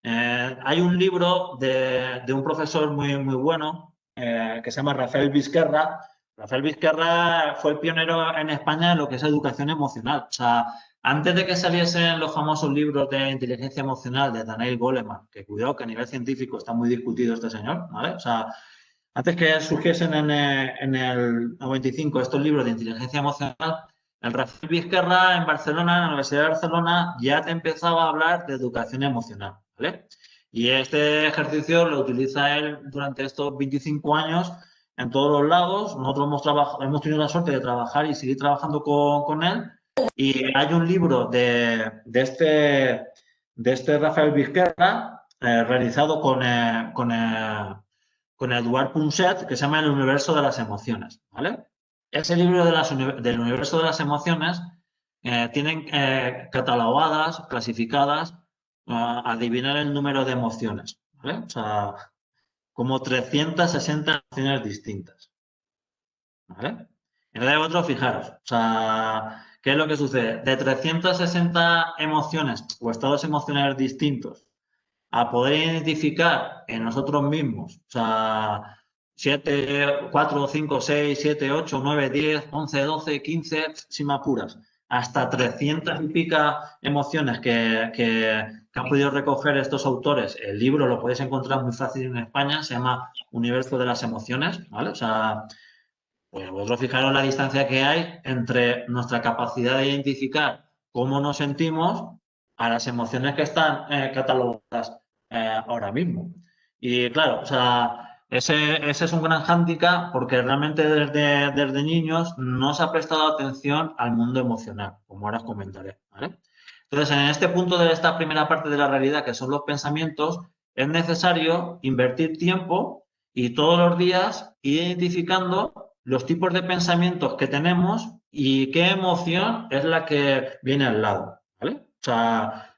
Hay un libro de un profesor muy bueno que se llama Rafael Vizquerra. Rafael Vizquerra fue el pionero en España en lo que es educación emocional. O sea, antes de que saliesen los famosos libros de inteligencia emocional de Daniel Goleman, que cuidado que a nivel científico está muy discutido este señor, ¿vale? O sea, antes que surgiesen en el 95 estos libros de inteligencia emocional, el Rafael Vizquerra en Barcelona, en la Universidad de Barcelona, ya te empezaba a hablar de educación emocional, ¿vale? Y este ejercicio lo utiliza él durante estos 25 años en todos los lados. Nosotros hemos tenido la suerte de trabajar y seguir trabajando con él. Y hay un libro de este Rafael Vizquerra realizado con Eduard Punset, que se llama El universo de las emociones, ¿vale? Ese libro del universo de las emociones tienen catalogadas, clasificadas, adivinar el número de emociones, ¿vale? O sea, como 360 emociones distintas, ¿vale? Entonces vosotros fijaros, o sea, ¿qué es lo que sucede? De 360 emociones o estados emocionales distintos a poder identificar en nosotros mismos, o sea, 7, 4, 5, 6, 7, 8, 9, 10, 11, 12, 15, si me apuras, hasta 300 y pica emociones que han podido recoger estos autores. El libro lo podéis encontrar muy fácil en España, se llama Universo de las Emociones, ¿vale? O sea, pues vosotros fijaros la distancia que hay entre nuestra capacidad de identificar cómo nos sentimos a las emociones que están catalogadas ahora mismo. Y claro, o sea, ese es un gran hándicap porque realmente desde niños no se ha prestado atención al mundo emocional, como ahora os comentaré, ¿vale? Entonces, en este punto de esta primera parte de la realidad, que son los pensamientos, es necesario invertir tiempo y todos los días ir identificando los tipos de pensamientos que tenemos y qué emoción es la que viene al lado, ¿vale? O sea,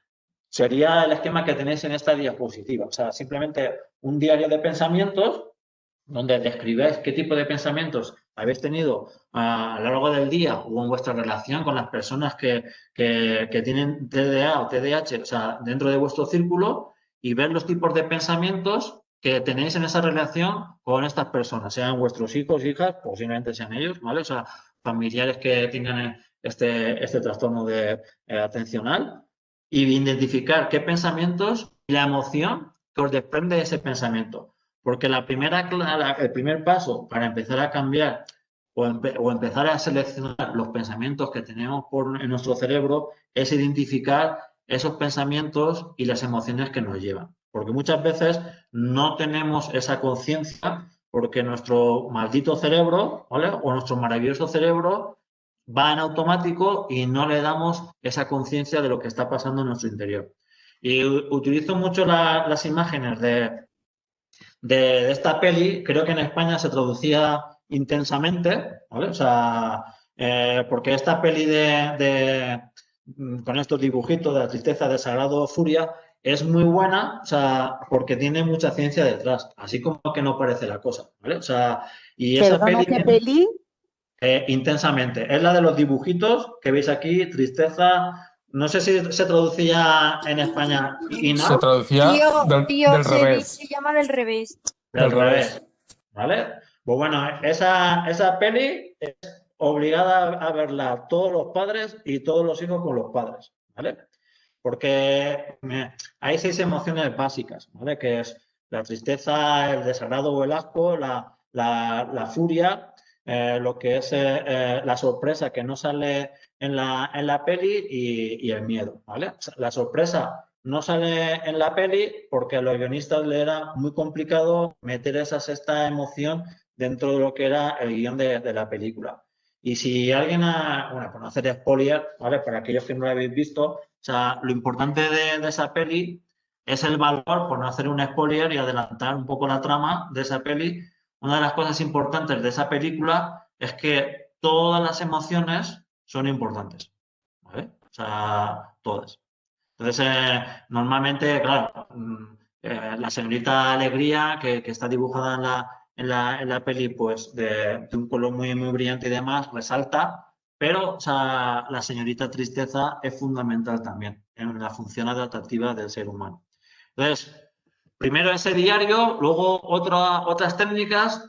sería el esquema que tenéis en esta diapositiva. O sea, simplemente un diario de pensamientos donde describáis qué tipo de pensamientos habéis tenido a lo largo del día o en vuestra relación con las personas que tienen TDA o TDAH, o sea, dentro de vuestro círculo, y ver los tipos de pensamientos que tenéis en esa relación con estas personas, sean vuestros hijos, hijas, posiblemente sean ellos, ¿vale? O sea, familiares que tengan este trastorno atencional, y identificar qué pensamientos y la emoción que os desprende de ese pensamiento. Porque el primer paso para empezar a cambiar o empezar a seleccionar los pensamientos que tenemos en nuestro cerebro es identificar esos pensamientos y las emociones que nos llevan. Porque muchas veces no tenemos esa conciencia porque nuestro maldito cerebro, ¿vale? O nuestro maravilloso cerebro va en automático y no le damos esa conciencia de lo que está pasando en nuestro interior. Y utilizo mucho las imágenes de esta peli, creo que en España se traducía intensamente, ¿vale? O sea, porque esta peli con estos dibujitos de la tristeza, desagrado, furia, es muy buena, o sea, porque tiene mucha ciencia detrás, así como que no parece la cosa, ¿vale? O sea, y esa Perdona, peli ¿qué peli? intensamente, es la de los dibujitos que veis aquí, tristeza, no sé si se traducía en España Se in-out, traducía Tío, del se revés. llama del revés. del Del revés. revés, ¿vale? Pues bueno, esa peli es obligada a verla todos los padres y todos los hijos con los padres, ¿vale? Porque hay 6 emociones básicas, ¿vale? Que es la tristeza, el desagrado o el asco, la furia, lo que es la sorpresa que no sale en la peli y el miedo, ¿vale? O sea, la sorpresa no sale en la peli porque a los guionistas le era muy complicado meter esa sexta emoción dentro de lo que era el guión de la película. Y si alguien, bueno, por no hacer spoiler, ¿vale? Para aquellos que no lo habéis visto, o sea, lo importante de esa peli es el valor, por no hacer un spoiler y adelantar un poco la trama de esa peli. Una de las cosas importantes de esa película es que todas las emociones son importantes, ¿vale? O sea, todas. Entonces, normalmente, claro, la señorita Alegría, que está dibujada en la peli, pues de un color muy, muy brillante y demás, resalta, pero o sea, la señorita Tristeza es fundamental también en la función adaptativa del ser humano. Entonces, primero ese diario, luego otras técnicas.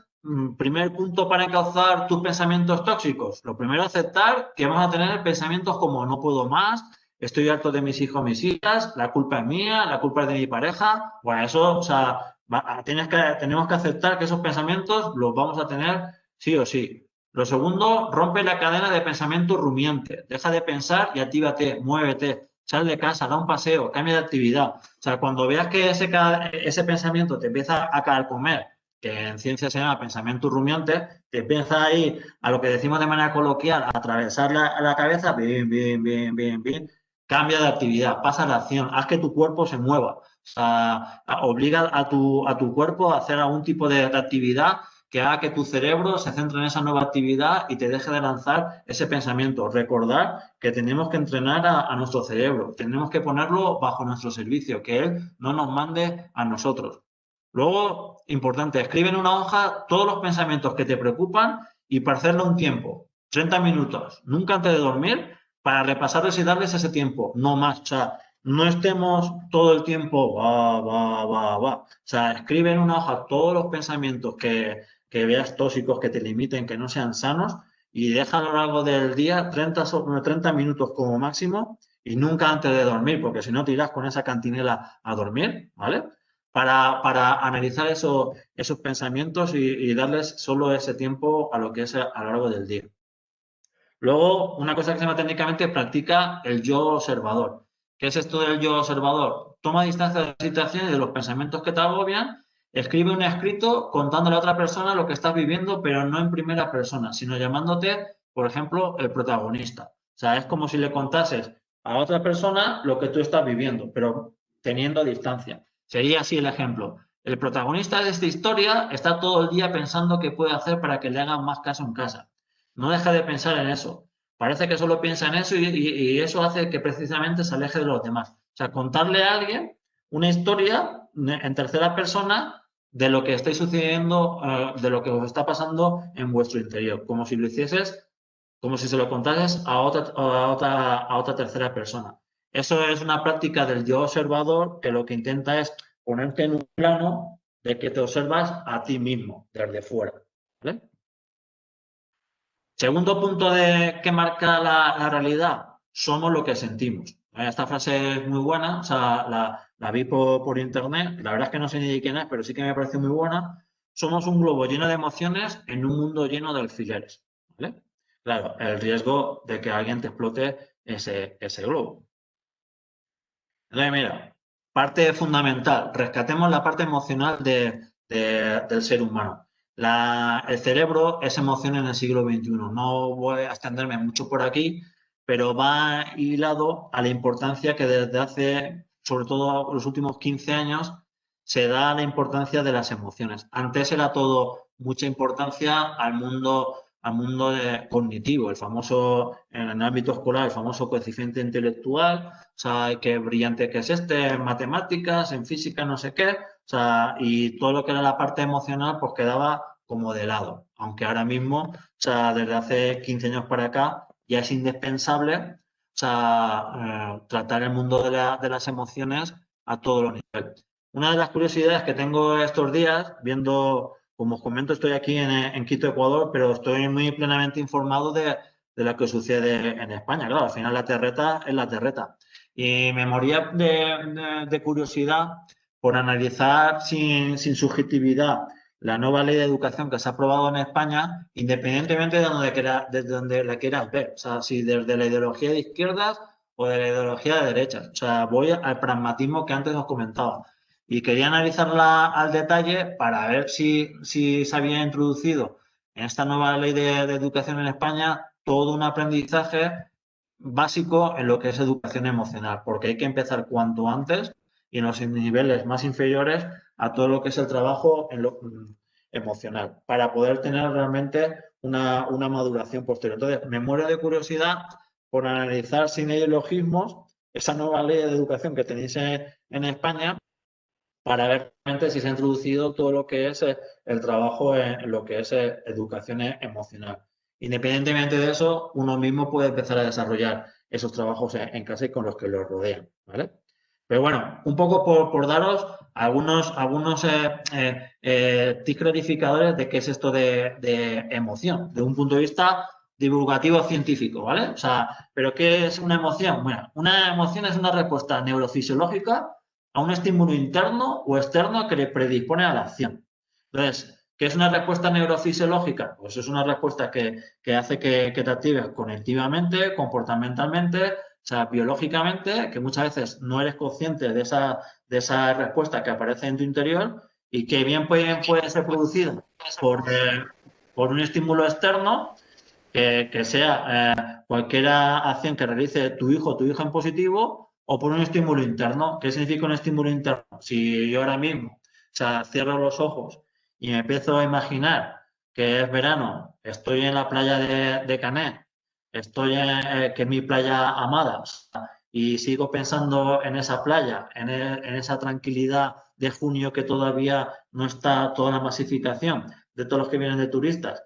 Primer punto para encauzar tus pensamientos tóxicos. Lo primero, aceptar que vas a tener pensamientos como no puedo más, estoy harto de mis hijos, mis hijas, la culpa es mía, la culpa es de mi pareja. Bueno, eso, o sea, tenemos que aceptar que esos pensamientos los vamos a tener sí o sí. Lo segundo, rompe la cadena de pensamiento rumiante. Deja de pensar y actívate, muévete, sal de casa, da un paseo, cambia de actividad. O sea, cuando veas que ese pensamiento te empieza a carcomer, que en ciencia se llama pensamiento rumiante, te empieza ahí a lo que decimos de manera coloquial, a atravesar la cabeza, bien, bien, bien, bien, bien, cambia de actividad, pasa a la acción, haz que tu cuerpo se mueva. O sea, obliga a tu cuerpo a hacer algún tipo de actividad que haga que tu cerebro se centre en esa nueva actividad y te deje de lanzar ese pensamiento. Recordar que tenemos que entrenar a nuestro cerebro, tenemos que ponerlo bajo nuestro servicio, que él no nos mande a nosotros. Luego, importante, escribe en una hoja todos los pensamientos que te preocupan y para hacerlo un tiempo, 30 minutos, nunca antes de dormir, para repasarles y darles ese tiempo, no más. O sea, no estemos todo el tiempo, va. O sea, escribe en una hoja todos los pensamientos que veas tóxicos, que te limiten, que no sean sanos, y deja a lo largo del día 30 minutos como máximo y nunca antes de dormir, porque si no te irás con esa cantinela a dormir, ¿vale? Para analizar esos pensamientos y darles solo ese tiempo a lo que es a lo largo del día. Luego, una cosa que se llama técnicamente, practica el yo observador. ¿Qué es esto del yo observador? Toma distancia de la situación y de los pensamientos que te agobian, escribe un escrito contándole a otra persona lo que estás viviendo, pero no en primera persona, sino llamándote, por ejemplo, el protagonista. O sea, es como si le contases a otra persona lo que tú estás viviendo, pero teniendo distancia. Sería así el ejemplo. El protagonista de esta historia está todo el día pensando qué puede hacer para que le hagan más caso en casa. No deja de pensar en eso. Parece que solo piensa en eso y eso hace que precisamente se aleje de los demás. O sea, contarle a alguien una historia en tercera persona de lo que estáis sucediendo, de lo que os está pasando en vuestro interior, como si lo hicieses, como si se lo contases a otra tercera persona. Eso es una práctica del yo observador que lo que intenta es ponerte en un plano de que te observas a ti mismo, desde fuera. ¿Vale? Segundo punto que marca la realidad, somos lo que sentimos. Esta frase es muy buena, o sea, la vi por internet, la verdad es que no sé ni de quién es, pero sí que me parece muy buena. Somos un globo lleno de emociones en un mundo lleno de alfileres. ¿Vale? Claro, el riesgo de que alguien te explote ese globo. Entonces, mira, parte fundamental, rescatemos la parte emocional del ser humano. El cerebro es emoción en el siglo XXI. No voy a extenderme mucho por aquí, pero va hilado a la importancia que desde hace, sobre todo los últimos 15 años, se da la importancia de las emociones. Antes era todo mucha importancia al mundo al mundo cognitivo, el famoso, en el ámbito escolar, el famoso coeficiente intelectual, o sea, qué brillante que es este, en matemáticas, en física, no sé qué, o sea, y todo lo que era la parte emocional, pues quedaba como de lado, aunque ahora mismo, o sea, desde hace 15 años para acá, ya es indispensable, o sea, tratar el mundo de las emociones a todos los niveles. Una de las curiosidades que tengo estos días, viendo, como os comento, estoy aquí en Quito, Ecuador, pero estoy muy plenamente informado de lo que sucede en España. Claro, al final la terreta es la terreta. Y me moría de curiosidad por analizar sin subjetividad la nueva ley de educación que se ha aprobado en España, independientemente desde donde la quieras ver. O sea, si desde la ideología de izquierdas o de la ideología de derechas. O sea, voy al pragmatismo que antes os comentaba. Y quería analizarla al detalle para ver si se había introducido en esta nueva ley de educación en España todo un aprendizaje básico en lo que es educación emocional, porque hay que empezar cuanto antes y en los niveles más inferiores a todo lo que es el trabajo emocional, para poder tener realmente una maduración posterior. Entonces, me muero de curiosidad por analizar sin ideologismos esa nueva ley de educación que tenéis en España para ver realmente si se ha introducido todo lo que es el trabajo en lo que es educación emocional. Independientemente de eso, uno mismo puede empezar a desarrollar esos trabajos en casa y con los que los rodean, ¿vale? Pero bueno, un poco por daros algunos tips clarificadores de qué es esto de emoción, de un punto de vista divulgativo científico, ¿vale? O sea, ¿pero qué es una emoción? Bueno, una emoción es una respuesta neurofisiológica a un estímulo interno o externo que le predispone a la acción. Entonces, ¿qué es una respuesta neurofisiológica? Pues es una respuesta que hace que te actives cognitivamente, comportamentalmente, o sea, biológicamente, que muchas veces no eres consciente de esa respuesta que aparece en tu interior y que bien puede ser producida por un estímulo externo, que sea cualquier acción que realice tu hijo o tu hija en positivo, o por un estímulo interno. ¿Qué significa un estímulo interno? Si yo ahora mismo, o sea, cierro los ojos y me empiezo a imaginar que es verano, estoy en la playa de Canet, estoy que es mi playa amada, o sea, y sigo pensando en esa playa, en esa tranquilidad de junio que todavía no está toda la masificación de todos los que vienen de turistas,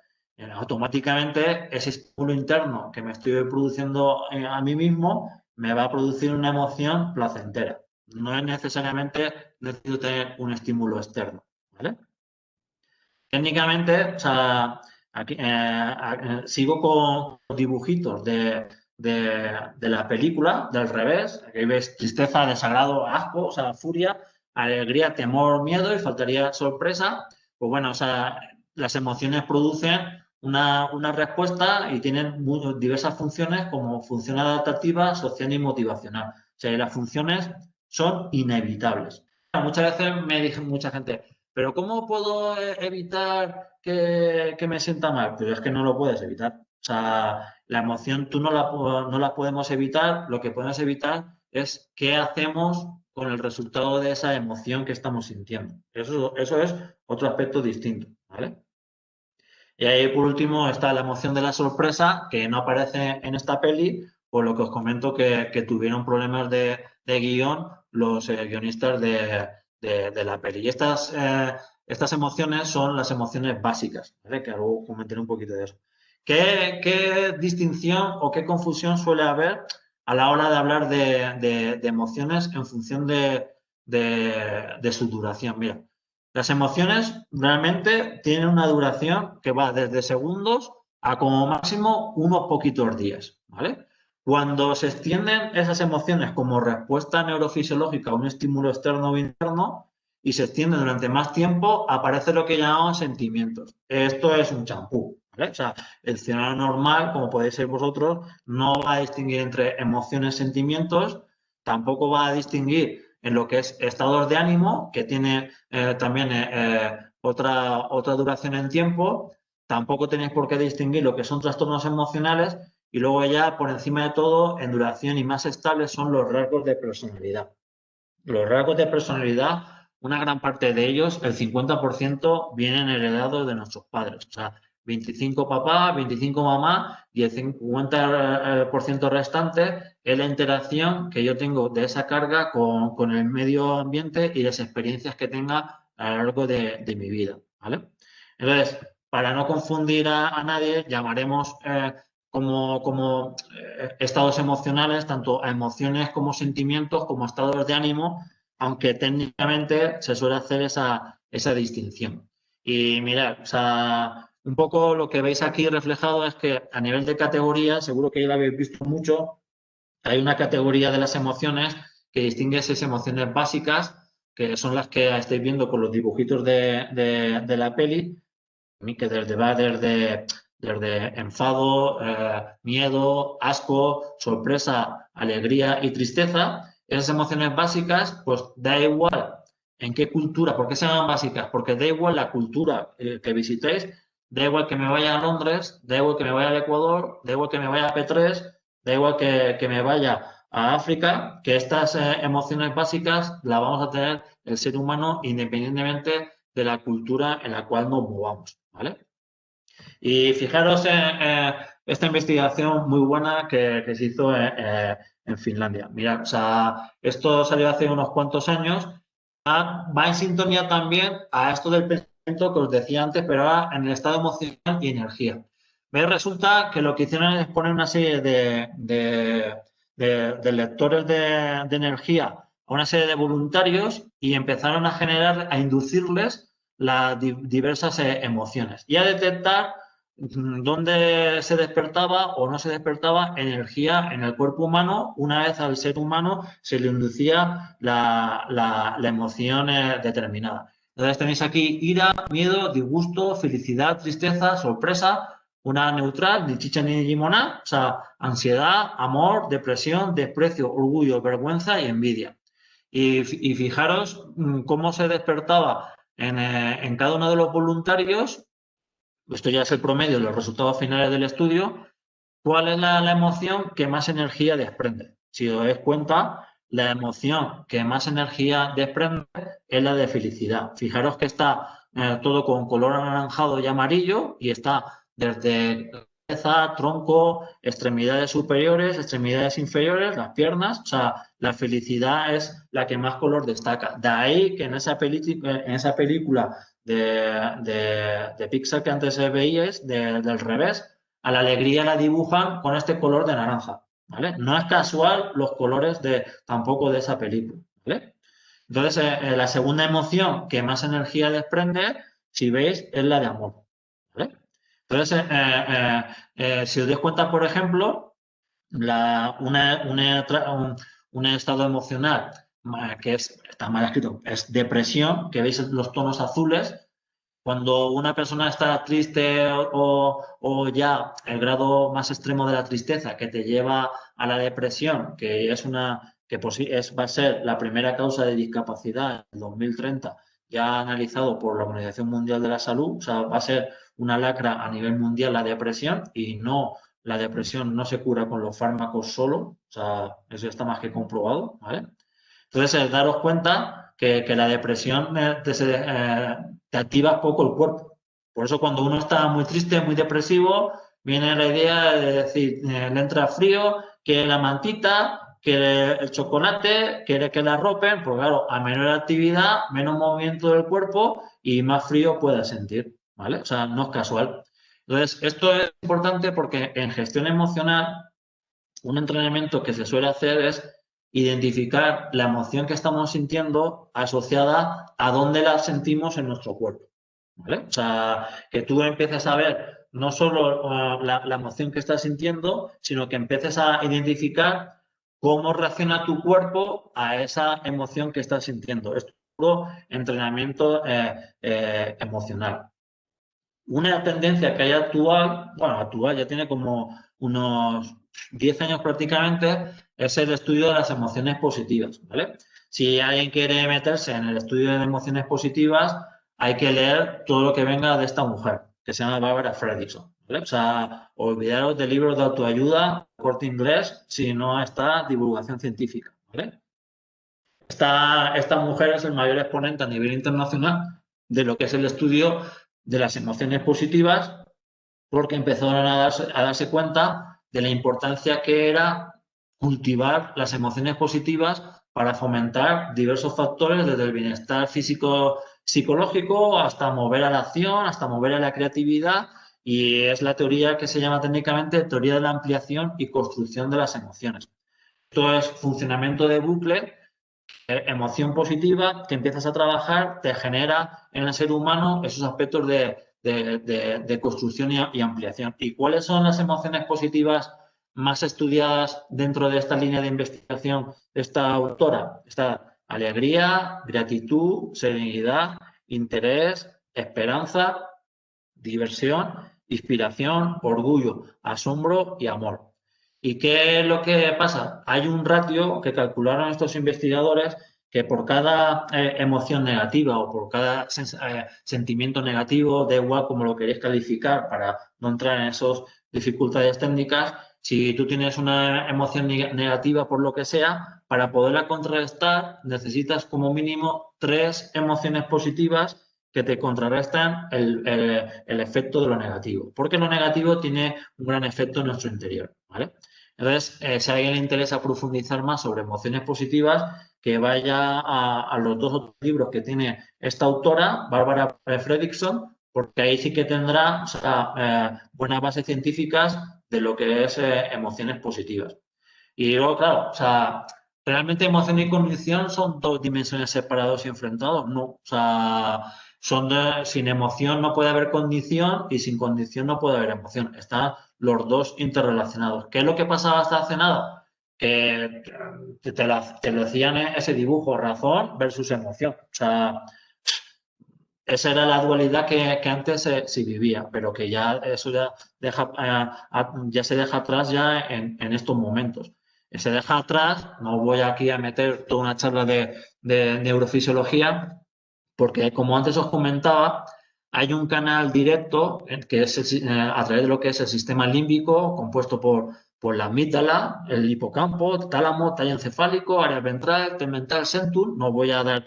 automáticamente ese estímulo interno que me estoy produciendo a mí mismo me va a producir una emoción placentera. No es necesariamente necesito tener un estímulo externo, ¿vale? Técnicamente, o sea, aquí, sigo con dibujitos de la película, del revés. Aquí veis tristeza, desagrado, asco, o sea, furia, alegría, temor, miedo y faltaría sorpresa. Pues bueno, o sea, las emociones producen una respuesta y tienen diversas funciones como función adaptativa, social y motivacional. O sea, y las funciones son inevitables. Muchas veces me dice mucha gente, pero ¿cómo puedo evitar que me sienta mal? Pero es que no lo puedes evitar. O sea, la emoción tú no la podemos evitar. Lo que podemos evitar es qué hacemos con el resultado de esa emoción que estamos sintiendo. Eso es otro aspecto distinto, ¿vale? Y ahí, por último, está la emoción de la sorpresa, que no aparece en esta peli, por lo que os comento que tuvieron problemas de guión los guionistas de la peli. Y estas emociones son las emociones básicas, ¿vale? Que luego comentaré un poquito de eso. ¿Qué distinción o qué confusión suele haber a la hora de hablar de emociones en función de su duración? Mira, las emociones realmente tienen una duración que va desde segundos a como máximo unos poquitos días, ¿vale? Cuando se extienden esas emociones como respuesta neurofisiológica a un estímulo externo o interno y se extienden durante más tiempo, aparece lo que llamamos sentimientos. Esto es un champú, ¿vale? O sea, el ciudadano normal, como podéis ser vosotros, no va a distinguir entre emociones y sentimientos, tampoco va a distinguir en lo que es estados de ánimo, que tiene también otra duración en tiempo. Tampoco tenéis por qué distinguir lo que son trastornos emocionales y luego ya por encima de todo, en duración y más estables son los rasgos de personalidad. Los rasgos de personalidad, una gran parte de ellos, el 50%, vienen heredados de nuestros padres. O sea, 25 papá, 25 mamá y el 50% restante es la interacción que yo tengo de esa carga con el medio ambiente y las experiencias que tenga a lo largo de mi vida, ¿vale? Entonces, para no confundir a nadie, llamaremos como estados emocionales, tanto a emociones como sentimientos, como estados de ánimo, aunque técnicamente se suele hacer esa distinción. Y mirad, o sea, un poco lo que veis aquí reflejado es que a nivel de categoría, seguro que ya lo habéis visto mucho, hay una categoría de las emociones que distingue esas emociones básicas, que son las que estáis viendo con los dibujitos de la peli, que va desde enfado, miedo, asco, sorpresa, alegría y tristeza. Esas emociones básicas, pues da igual en qué cultura. ¿Por qué se llaman básicas? Porque da igual la cultura que visitéis, da igual que me vaya a Londres, da igual que me vaya al Ecuador, da igual que me vaya a P3, da igual que me vaya a África, que estas emociones básicas las vamos a tener el ser humano independientemente de la cultura en la cual nos movamos, ¿vale? Y fijaros en esta investigación muy buena que se hizo en Finlandia. Mirad, o sea, esto salió hace unos cuantos años, va en sintonía también a esto del pensamiento que os decía antes, pero ahora en el estado emocional y energía. ¿Veis? Resulta que lo que hicieron es poner una serie de lectores de energía a una serie de voluntarios y empezaron a generar, a inducirles las diversas emociones y a detectar dónde se despertaba o no se despertaba energía en el cuerpo humano una vez al ser humano se le inducía la emoción determinada. Entonces tenéis aquí ira, miedo, disgusto, felicidad, tristeza, sorpresa, una neutral, ni chicha ni limonada, o sea, ansiedad, amor, depresión, desprecio, orgullo, vergüenza y envidia. Y fijaros cómo se despertaba en cada uno de los voluntarios, esto ya es el promedio de los resultados finales del estudio, cuál es la emoción que más energía desprende. Si os dais cuenta, la emoción que más energía desprende es la de felicidad. Fijaros que está todo con color anaranjado y amarillo y está desde cabeza, tronco, extremidades superiores, extremidades inferiores, las piernas. O sea, la felicidad es la que más color destaca. De ahí que en esa película de Pixar que antes veíais, del revés, a la alegría la dibujan con este color de naranja, ¿vale? No es casual los colores tampoco de esa película, ¿vale? Entonces, la segunda emoción que más energía desprende, si veis, es la de amor, ¿vale? Entonces, si os dais cuenta, por ejemplo, un estado emocional que está mal escrito, es depresión, que veis los tonos azules. Cuando una persona está triste o ya el grado más extremo de la tristeza que te lleva a la depresión, que va a ser la primera causa de discapacidad en 2030, ya analizado por la Organización Mundial de la Salud, o sea, va a ser una lacra a nivel mundial la depresión y no, la depresión no se cura con los fármacos solo, o sea, eso está más que comprobado, ¿vale? Entonces, daros cuenta que la depresión te activa poco el cuerpo. Por eso cuando uno está muy triste, muy depresivo, viene la idea de decir, le entra frío, quiere la mantita, quiere el chocolate, quiere que la arropen, pues claro, a menor actividad, menos movimiento del cuerpo y más frío pueda sentir, ¿vale? O sea, no es casual. Entonces, esto es importante porque en gestión emocional, un entrenamiento que se suele hacer es identificar la emoción que estamos sintiendo asociada a dónde la sentimos en nuestro cuerpo, ¿vale? O sea, que tú empieces a ver no solo la emoción que estás sintiendo, sino que empieces a identificar cómo reacciona tu cuerpo a esa emoción que estás sintiendo. Esto es puro entrenamiento emocional. Una tendencia que hay actual, bueno, actual ya tiene como unos 10 años prácticamente, es el estudio de las emociones positivas, ¿vale? Si alguien quiere meterse en el estudio de emociones positivas, hay que leer todo lo que venga de esta mujer, que se llama Barbara Fredrickson, ¿vale? O sea, olvidaros de libros de autoayuda, Corte Inglés, si no está divulgación científica, ¿vale? Esta mujer es el mayor exponente a nivel internacional de lo que es el estudio de las emociones positivas porque empezaron a darse cuenta de la importancia que era cultivar las emociones positivas para fomentar diversos factores, desde el bienestar físico, psicológico, hasta mover a la acción, hasta mover a la creatividad, y es la teoría que se llama técnicamente teoría de la ampliación y construcción de las emociones. Esto es funcionamiento de bucle, emoción positiva que empiezas a trabajar, te genera en el ser humano esos aspectos de construcción y ampliación. ¿Y cuáles son las emociones positivas más estudiadas dentro de esta línea de investigación de esta autora? Está alegría, gratitud, serenidad, interés, esperanza, diversión, inspiración, orgullo, asombro y amor. ¿Y qué es lo que pasa? Hay un ratio que calcularon estos investigadores que por cada emoción negativa o por cada sentimiento negativo, da igual como lo queréis calificar para no entrar en esas dificultades técnicas, si tú tienes una emoción negativa por lo que sea, para poderla contrarrestar necesitas como mínimo 3 emociones positivas que te contrarrestan el efecto de lo negativo, porque lo negativo tiene un gran efecto en nuestro interior, ¿vale? Entonces, si a alguien le interesa profundizar más sobre emociones positivas, que vaya a los 2 otros libros que tiene esta autora, Barbara Fredrickson, porque ahí sí que tendrá, o sea, buenas bases científicas de lo que es emociones positivas. Y luego, claro, o sea, realmente emoción y cognición son 2 dimensiones separados y enfrentados, no. O sea, sin emoción no puede haber condición y sin condición no puede haber emoción. Están los 2 interrelacionados. ¿Qué es lo que pasaba hasta hace nada? Que te lo decían ese dibujo, razón versus emoción. O sea, esa era la dualidad que antes se vivía, pero que ya eso ya se deja atrás ya en estos momentos. Se deja atrás, no voy aquí a meter toda una charla de neurofisiología, porque como antes os comentaba, hay un canal directo que es a través de lo que es el sistema límbico, compuesto por la amígdala, el hipocampo, tálamo, tallo encefálico, área ventral, tegmental, centrum. No voy a dar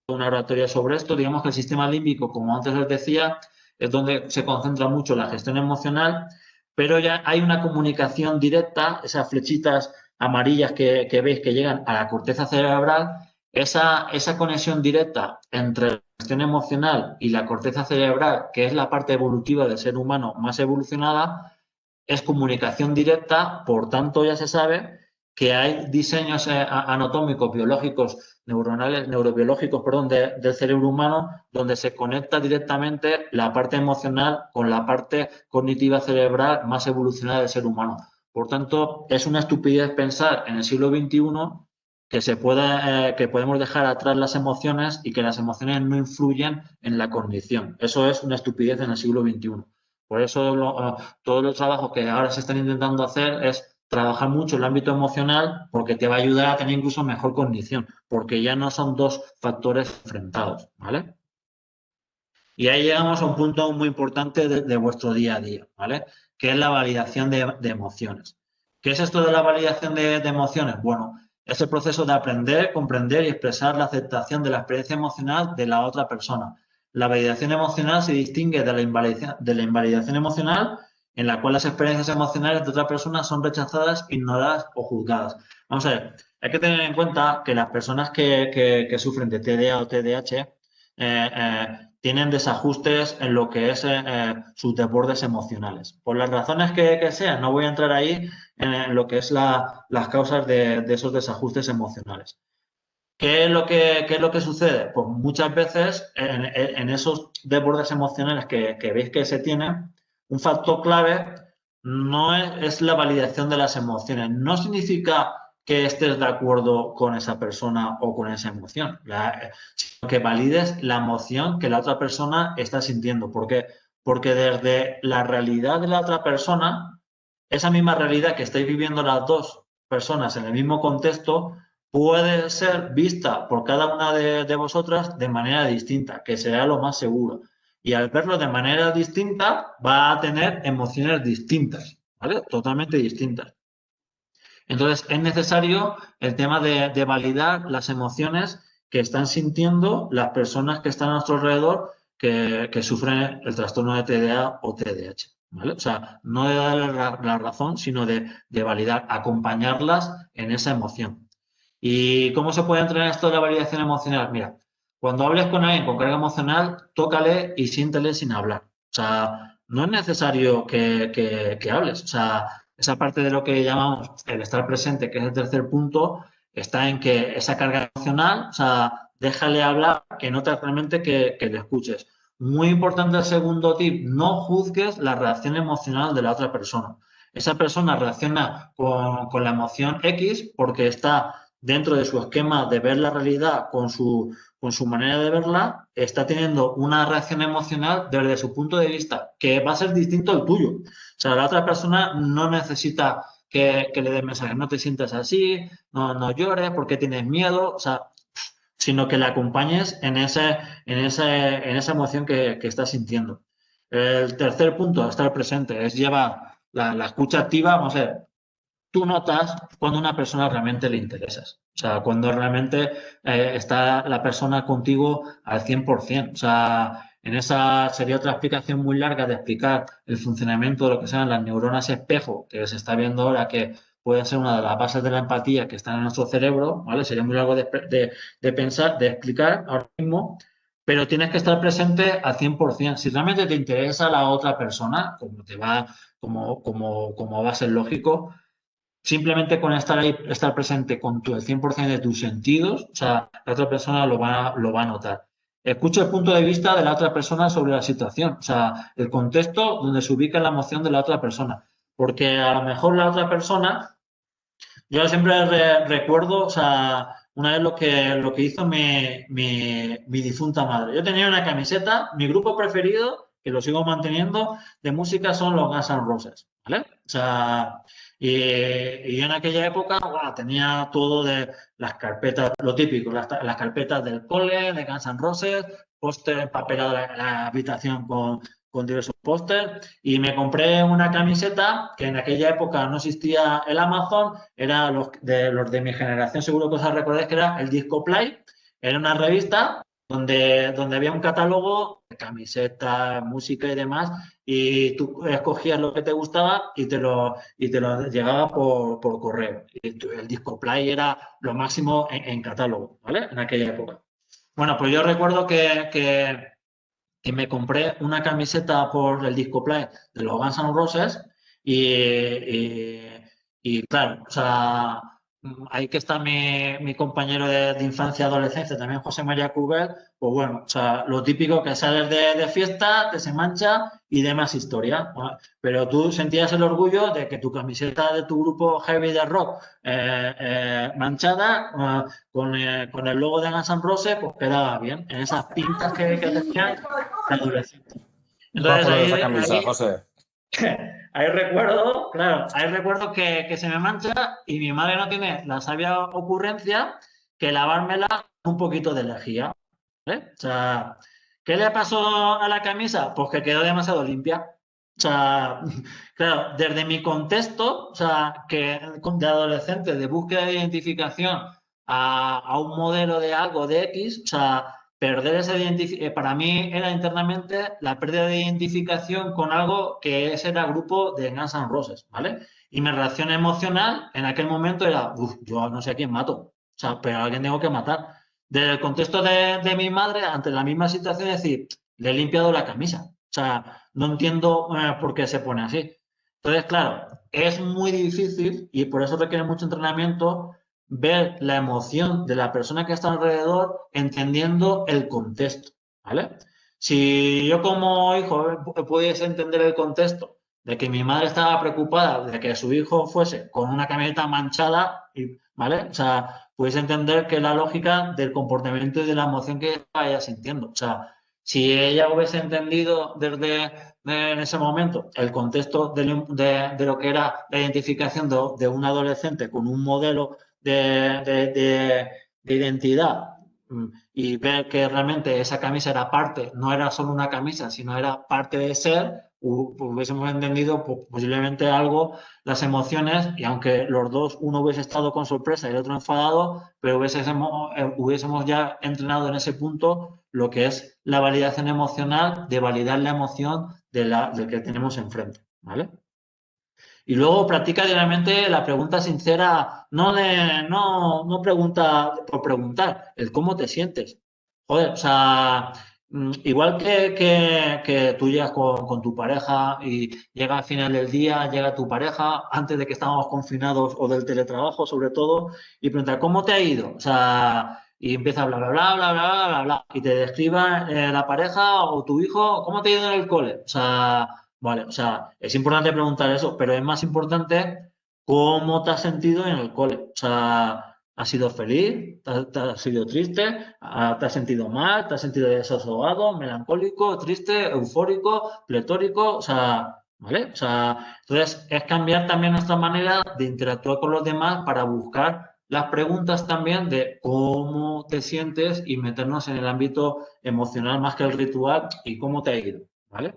una oratoria sobre esto. Digamos que el sistema límbico, como antes os decía, es donde se concentra mucho la gestión emocional, pero ya hay una comunicación directa, esas flechitas amarillas que veis que llegan a la corteza cerebral, esa conexión directa entre la gestión emocional y la corteza cerebral, que es la parte evolutiva del ser humano más evolucionada, es comunicación directa, por tanto ya se sabe que hay diseños anatómicos, biológicos, neuronales, neurobiológicos, perdón, del cerebro humano, donde se conecta directamente la parte emocional con la parte cognitiva cerebral más evolucionada del ser humano. Por tanto, es una estupidez pensar en el siglo XXI que podemos dejar atrás las emociones y que las emociones no influyen en la cognición. Eso es una estupidez en el siglo XXI. Por eso todos los trabajos que ahora se están intentando hacer es trabajar mucho el ámbito emocional, porque te va a ayudar a tener incluso mejor cognición, porque ya no son 2 factores enfrentados, ¿vale? Y ahí llegamos a un punto muy importante de vuestro día a día, ¿vale? Que es la validación de emociones. ¿Qué es esto de la validación de emociones? Bueno, es el proceso de aprender, comprender y expresar la aceptación de la experiencia emocional de la otra persona. La validación emocional se distingue de la invalidación emocional, en la cual las experiencias emocionales de otra persona son rechazadas, ignoradas o juzgadas. Vamos a ver, hay que tener en cuenta que las personas que sufren de TDA o TDAH tienen desajustes en lo que es sus desbordes emocionales. Por las razones que sean, no voy a entrar ahí en lo que es las causas de esos desajustes emocionales. ¿Qué es lo que sucede? Pues muchas veces en esos desbordes emocionales que veis que se tienen, un factor clave no es la validación de las emociones. No significa que estés de acuerdo con esa persona o con esa emoción, sino que valides la emoción que la otra persona está sintiendo. ¿Por qué? Porque desde la realidad de la otra persona, esa misma realidad que estáis viviendo las 2 personas en el mismo contexto, puede ser vista por cada una de vosotras de manera distinta, que será lo más seguro. Y al verlo de manera distinta, va a tener emociones distintas, ¿vale? Totalmente distintas. Entonces, es necesario el tema de validar las emociones que están sintiendo las personas que están a nuestro alrededor que sufren el trastorno de TDA o TDAH, ¿vale? O sea, no de darle la razón, sino de validar, acompañarlas en esa emoción. ¿Y cómo se puede entrenar esto de la validación emocional? Mira, cuando hables con alguien con carga emocional, tócale y siéntele sin hablar. O sea, no es necesario que hables. O sea, esa parte de lo que llamamos el estar presente, que es el tercer punto, está en que esa carga emocional, o sea, déjale hablar, que notes realmente que le escuches. Muy importante el segundo tip, no juzgues la reacción emocional de la otra persona. Esa persona reacciona con la emoción X porque está dentro de su esquema de ver la realidad con su manera de verla, está teniendo una reacción emocional desde su punto de vista que va a ser distinto al tuyo. O sea, la otra persona no necesita que le des mensajes, no te sientas así, no llores, porque tienes miedo, o sea, sino que le acompañes en esa emoción que estás sintiendo. El tercer punto, estar presente, es llevar la escucha activa, vamos a ver, tú notas cuando una persona realmente le interesas. O sea, cuando realmente está la persona contigo al 100%. O sea, en esa sería otra explicación muy larga de explicar el funcionamiento de lo que sean las neuronas espejo, que se está viendo ahora que puede ser una de las bases de la empatía que están en nuestro cerebro, ¿vale? Sería muy largo de pensar, de explicar ahora mismo, pero tienes que estar presente al 100%. Si realmente te interesa la otra persona, como va a ser lógico, simplemente con estar ahí, estar presente con el 100% de tus sentidos, o sea, la otra persona lo va a notar. Escucha el punto de vista de la otra persona sobre la situación, o sea, el contexto donde se ubica la emoción de la otra persona. Porque a lo mejor la otra persona, yo siempre recuerdo, o sea, una vez lo que hizo mi difunta madre. Yo tenía una camiseta, mi grupo preferido, que lo sigo manteniendo, de música son los Guns N' Roses, ¿vale? O sea, y yo en aquella época, bueno, tenía todo de las carpetas, lo típico, las carpetas del cole, de Guns N' Roses, póster empapelado la habitación con diversos pósters, y me compré una camiseta que en aquella época no existía el Amazon, era los de mi generación, seguro que os recordáis, que era el Disco Play, era una revista donde había un catálogo de camisetas, música y demás, y tú escogías lo que te gustaba y te lo llegaba por correo. Y el Disco Play era lo máximo en catálogo, ¿vale? En aquella época. Bueno, pues yo recuerdo que me compré una camiseta por el Disco Play de los Guns N' Roses y claro, o sea, ahí que está mi compañero de infancia y adolescencia, también José María Cubel, pues bueno, o sea, lo típico que sales de fiesta, te se mancha y demás historia. Bueno, pero tú sentías el orgullo de que tu camiseta de tu grupo heavy de rock manchada, con el logo de Guns N' Roses, pues quedaba bien, en esas pintas que tenían de adolescente. Va a Entonces poner esa camisa, ahí, José. ahí recuerdo, claro, ahí recuerdo que se me mancha y mi madre no tiene la sabia ocurrencia que lavármela un poquito de lejía, ¿vale? O sea, ¿qué le pasó a la camisa? Pues que quedó demasiado limpia. O sea, claro, desde mi contexto, o sea, que de adolescente, de búsqueda de identificación a un modelo de algo de X, o sea, perder esa identificación, para mí era internamente la pérdida de identificación con algo que ese era grupo de Guns N' Roses, ¿vale? Y mi reacción emocional en aquel momento era, yo no sé a quién mato, o sea, pero a alguien tengo que matar. Desde el contexto de mi madre, ante la misma situación, es decir, le he limpiado la camisa. O sea, no entiendo por qué se pone así. Entonces, claro, es muy difícil y por eso requiere mucho entrenamiento ver la emoción de la persona que está alrededor entendiendo el contexto, ¿vale? Si yo como hijo pudiese entender el contexto de que mi madre estaba preocupada de que su hijo fuese con una camiseta manchada, ¿vale? O sea, pudiese entender que la lógica del comportamiento y de la emoción que vaya sintiendo. O sea, si ella hubiese entendido en ese momento el contexto de lo que era la identificación de un adolescente con un modelo de identidad y ver que realmente esa camisa era parte, no era solo una camisa, sino era parte de ser, hubiésemos entendido pues, posiblemente algo las emociones y aunque los dos, uno hubiese estado con sorpresa y el otro enfadado, pero hubiésemos ya entrenado en ese punto lo que es la validación emocional, de validar la emoción del que tenemos enfrente, ¿vale? Y luego practica diariamente la pregunta sincera, no pregunta por preguntar, el cómo te sientes. Joder, o sea, igual que tú llegas con tu pareja y llega al final del día, llega tu pareja, antes de que estábamos confinados o del teletrabajo sobre todo, y pregunta, ¿cómo te ha ido? O sea, y empieza a bla, bla, bla, bla, bla, bla, bla, y te describa la pareja o tu hijo, ¿cómo te ha ido en el cole? O sea, vale, o sea, es importante preguntar eso, pero es más importante cómo te has sentido en el cole. O sea, ¿has sido feliz? ¿Te has sido triste? ¿Te has sentido mal? ¿Te has sentido desahogado, melancólico, triste, eufórico, pletórico? O sea, ¿vale? O sea, entonces es cambiar también nuestra manera de interactuar con los demás para buscar las preguntas también de cómo te sientes y meternos en el ámbito emocional más que el ritual y cómo te ha ido, ¿vale?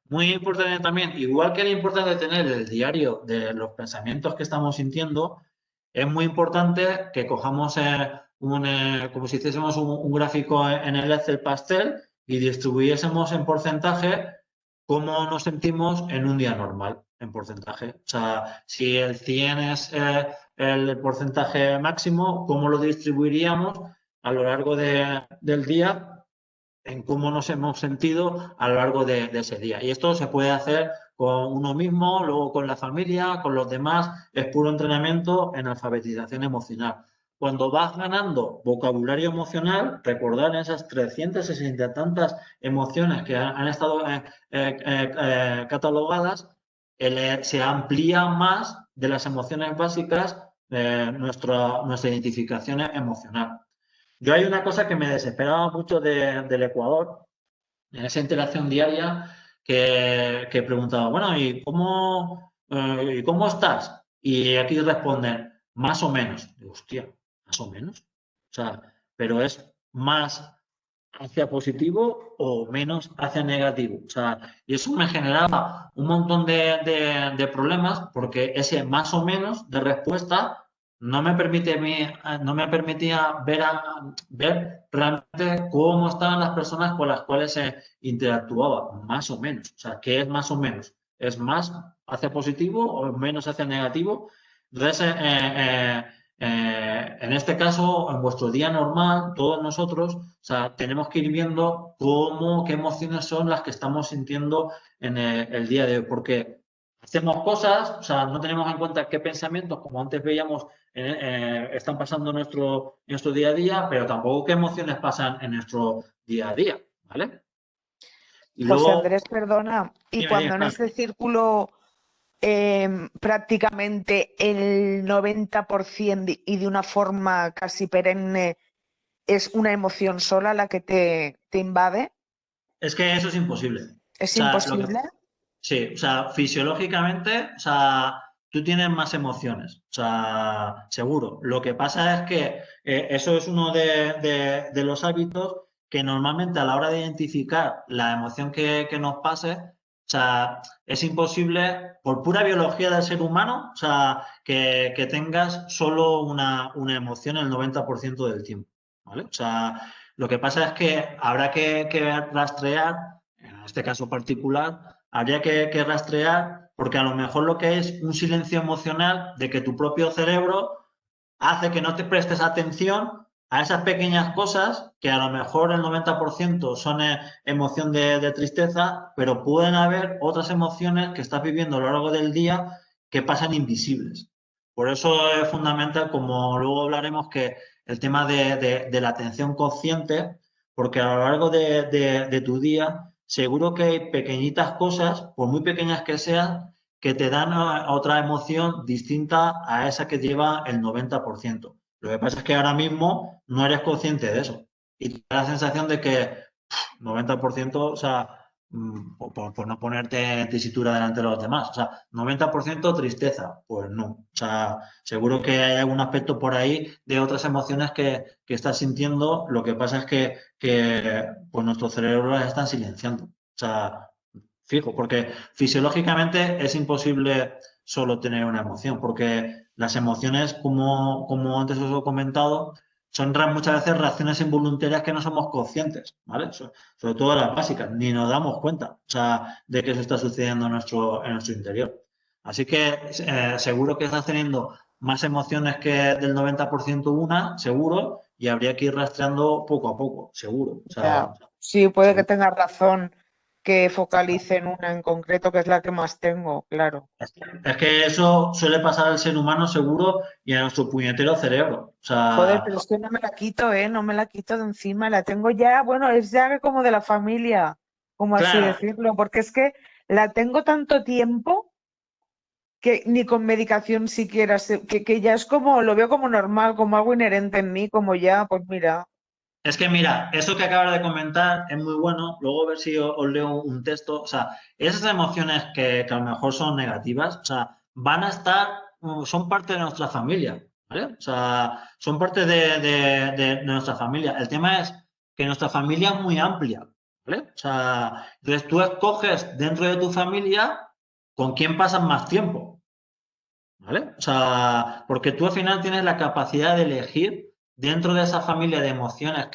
Muy importante también, igual que era importante tener el diario de los pensamientos que estamos sintiendo, es muy importante que cojamos como si hiciésemos un gráfico en el Excel pastel y distribuyésemos en porcentaje cómo nos sentimos en un día normal, en porcentaje. O sea, si el 100 es el porcentaje máximo, ¿cómo lo distribuiríamos a lo largo del día en cómo nos hemos sentido a lo largo de ese día? Y esto se puede hacer con uno mismo, luego con la familia, con los demás. Es puro entrenamiento en alfabetización emocional. Cuando vas ganando vocabulario emocional, recordar esas 360 y tantas emociones que han estado catalogadas, se amplía más de las emociones básicas nuestra identificación emocional. Yo hay una cosa que me desesperaba mucho del Ecuador, en esa interacción diaria, que preguntaba, bueno, ¿y cómo estás? Y aquí responden, más o menos. Digo, hostia, más o menos. O sea, pero es más hacia positivo o menos hacia negativo. O sea, y eso me generaba un montón de problemas porque ese más o menos de respuesta no me permitía ver realmente cómo estaban las personas con las cuales se interactuaba, más o menos. O sea, ¿qué es más o menos? ¿Es más hacia positivo o menos hacia negativo? Entonces, en este caso, en vuestro día normal, todos nosotros, o sea, tenemos que ir viendo qué emociones son las que estamos sintiendo en el día de hoy, porque hacemos cosas, o sea, no tenemos en cuenta qué pensamientos, como antes veíamos, están pasando en nuestro día a día, pero tampoco qué emociones pasan en nuestro día a día, ¿vale? Y José luego, Andrés, perdona, y dime, cuando en Fran. ese círculo prácticamente el 90% y de una forma casi perenne es una emoción sola la que te invade, Es que eso es imposible. O es sea, imposible. sí, o sea, fisiológicamente, o sea, tú tienes más emociones, o sea, seguro. Lo que pasa es que eso es uno de los hábitos que normalmente a la hora de identificar la emoción que nos pase, o sea, es imposible por pura biología del ser humano, o sea, que tengas solo una emoción el 90% del tiempo, ¿vale? O sea, lo que pasa es que habrá que rastrear, en este caso particular, habría que rastrear, porque a lo mejor lo que es un silencio emocional de que tu propio cerebro hace que no te prestes atención a esas pequeñas cosas que a lo mejor el 90% son emoción de tristeza, pero pueden haber otras emociones que estás viviendo a lo largo del día que pasan invisibles. Por eso es fundamental, como luego hablaremos, que el tema de la atención consciente, porque a lo largo de tu día seguro que hay pequeñitas cosas, por muy pequeñas que sean, que te dan otra emoción distinta a esa que lleva el 90%. Lo que pasa es que ahora mismo no eres consciente de eso. Y te da la sensación de que 90%, o sea, por no ponerte en tesitura delante de los demás, o sea, 90% tristeza, pues no. O sea, seguro que hay algún aspecto por ahí de otras emociones que estás sintiendo, lo que pasa es que pues nuestros cerebros las están silenciando. O sea, fijo, porque fisiológicamente es imposible solo tener una emoción, porque las emociones, como antes os he comentado, son muchas veces reacciones involuntarias que no somos conscientes, ¿vale? Sobre todo las básicas, ni nos damos cuenta, o sea, de que eso está sucediendo en nuestro interior. Así que seguro que estás teniendo más emociones que del 90% una, seguro, y habría que ir rastreando poco a poco, seguro. O sea, Ya. Sí, puede que seguro. tengas razón que focalice en una en concreto, que es la que más tengo, claro. Es que eso suele pasar al ser humano seguro y a nuestro puñetero cerebro. O Joder, sea, pero es que no me la quito, ¿eh? No me la quito de encima, la tengo ya, bueno, es ya como de la familia, como así claro, decirlo, porque es que la tengo tanto tiempo que ni con medicación siquiera, que ya es como, lo veo como normal, como algo inherente en mí, como ya, pues mira, es que mira, eso que acabas de comentar es muy bueno. Luego a ver si os leo un texto. O sea, esas emociones que a lo mejor son negativas, o sea, van a estar, son parte de nuestra familia, ¿vale? O sea, son parte de nuestra familia. El tema es que nuestra familia es muy amplia, ¿vale? O sea, entonces tú escoges dentro de tu familia con quién pasas más tiempo. ¿Vale? O sea, porque tú al final tienes la capacidad de elegir dentro de esa familia de emociones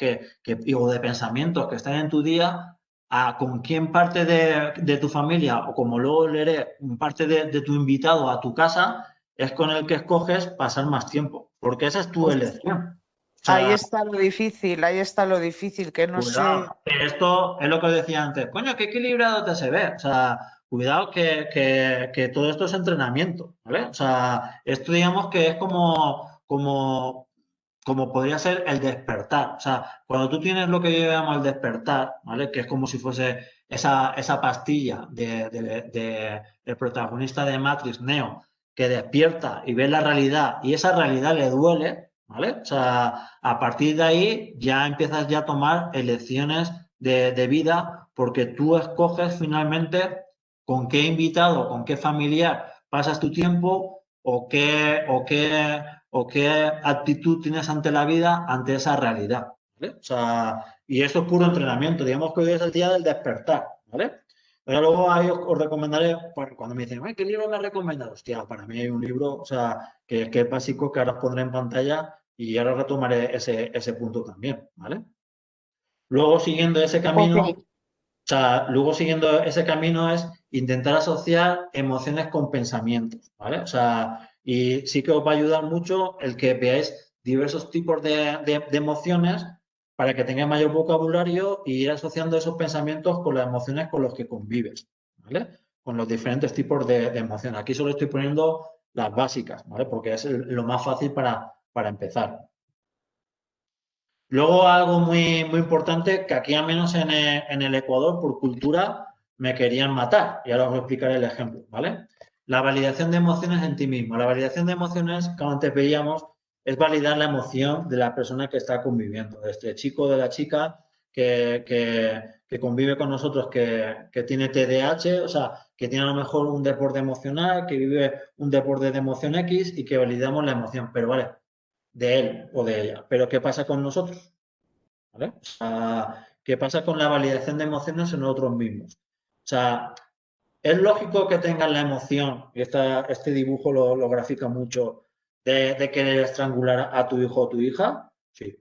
o de pensamientos que están en tu día, a con quién parte de tu familia, o como luego leeré, parte de tu invitado a tu casa, es con el que escoges pasar más tiempo, porque esa es tu pues elección. O ahí sea, ahí está lo difícil, que no sé. cuidado, esto es lo que os decía antes. Coño, qué equilibrado te se ve. O sea, cuidado que todo esto es entrenamiento, ¿vale? O sea, esto digamos que es como podría ser el despertar. O sea, cuando tú tienes lo que yo llamo el despertar, ¿vale? Que es como si fuese esa pastilla del protagonista de Matrix, Neo, que despierta y ve la realidad y esa realidad le duele, ¿vale? O sea, a partir de ahí ya empiezas ya a tomar elecciones de vida porque tú escoges finalmente con qué invitado, con qué familiar pasas tu tiempo o qué actitud tienes ante la vida, ante esa realidad, ¿vale? O sea, y eso es puro entrenamiento. Digamos que hoy es el día del despertar, ¿vale? Pero luego ahí os recomendaré, cuando me dicen, ¿qué libro me recomiendas? Hostia, para mí hay un libro, o sea, que es básico, que ahora os pondré en pantalla y ahora retomaré ese punto también, ¿vale? Luego siguiendo ese Ok, camino, o sea, luego siguiendo ese camino es intentar asociar emociones con pensamientos, ¿vale? O sea, y sí que os va a ayudar mucho el que veáis diversos tipos de emociones para que tengáis mayor vocabulario y ir asociando esos pensamientos con las emociones con las que convives, ¿vale? Con los diferentes tipos de emociones. Aquí solo estoy poniendo las básicas, ¿vale? Porque es lo más fácil para empezar. Luego algo muy, muy importante, que aquí al menos en el Ecuador, por cultura, me querían matar. Y ahora os explicaré el ejemplo, ¿vale? La validación de emociones en ti mismo. La validación de emociones, como antes veíamos, es validar la emoción de la persona que está conviviendo, de este chico o de la chica que convive con nosotros, que tiene TDAH, o sea, que tiene a lo mejor un desborde emocional, que vive un desborde de emoción X y que validamos la emoción. Pero vale, de él o de ella. Pero ¿qué pasa con nosotros? ¿Vale? O sea, ¿qué pasa con la validación de emociones en nosotros mismos? O sea, es lógico que tengas la emoción, y este dibujo lo grafica mucho, de querer estrangular a tu hijo o tu hija. Sí.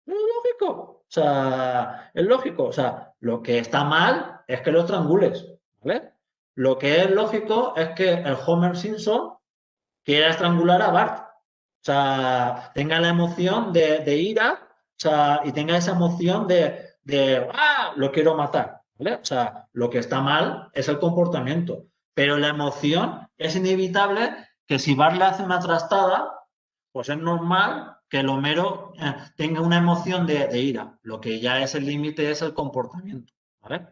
Es lógico. O sea, es lógico. O sea, lo que está mal es que lo estrangules. ¿Vale? Lo que es lógico es que el Homer Simpson quiera estrangular a Bart. O sea, tenga la emoción de ira, o sea, y tenga esa emoción lo quiero matar, ¿vale? O sea, lo que está mal es el comportamiento, pero la emoción es inevitable que si Bart le hace una trastada, pues es normal que el Homero tenga una emoción de ira. Lo que ya es el límite es el comportamiento, ¿vale?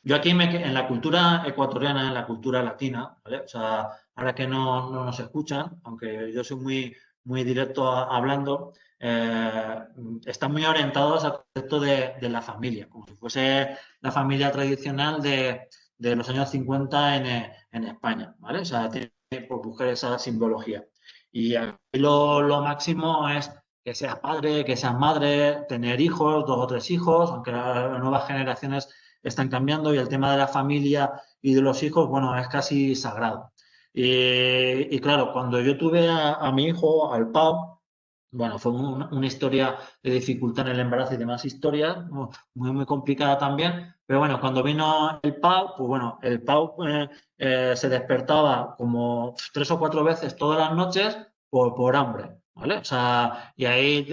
Yo aquí en la cultura ecuatoriana, en la cultura latina, ¿vale? O sea, ahora que no nos escuchan, aunque yo soy muy, muy directo hablando, están muy orientados al concepto de la familia, como si fuese la familia tradicional de los años 50 en España, ¿vale? O sea, tiene por buscar esa simbología. Y aquí lo máximo es que seas padre, que seas madre, tener hijos, 2 o 3 hijos, aunque las nuevas generaciones están cambiando y el tema de la familia y de los hijos, bueno, es casi sagrado. Y claro, cuando yo tuve a mi hijo, al Pau, bueno, fue una historia de dificultad en el embarazo y demás historias, muy complicada también. Pero bueno, cuando vino el Pau, pues bueno, el Pau se despertaba como 3 o 4 veces todas las noches por hambre, ¿vale? O sea, y ahí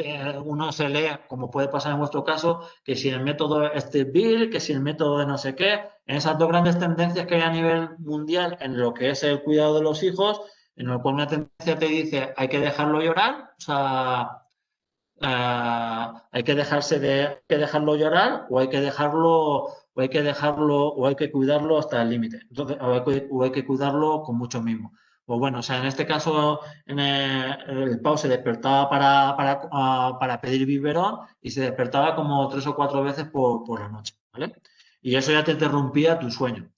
uno se lee, como puede pasar en vuestro caso, que si el método Steve, que si el método de no sé qué, en esas 2 grandes tendencias que hay a nivel mundial en lo que es el cuidado de los hijos, en el cual una tendencia te dice hay que dejarlo llorar, o sea, hay que hay que dejarlo llorar o hay que dejarlo o hay que cuidarlo hasta el límite. Entonces, o hay que cuidarlo con mucho mimo. Pues bueno, o sea, en este caso el Pau se despertaba para pedir biberón y se despertaba como 3 o 4 veces por la noche, ¿vale? Y eso ya te interrumpía tu sueño.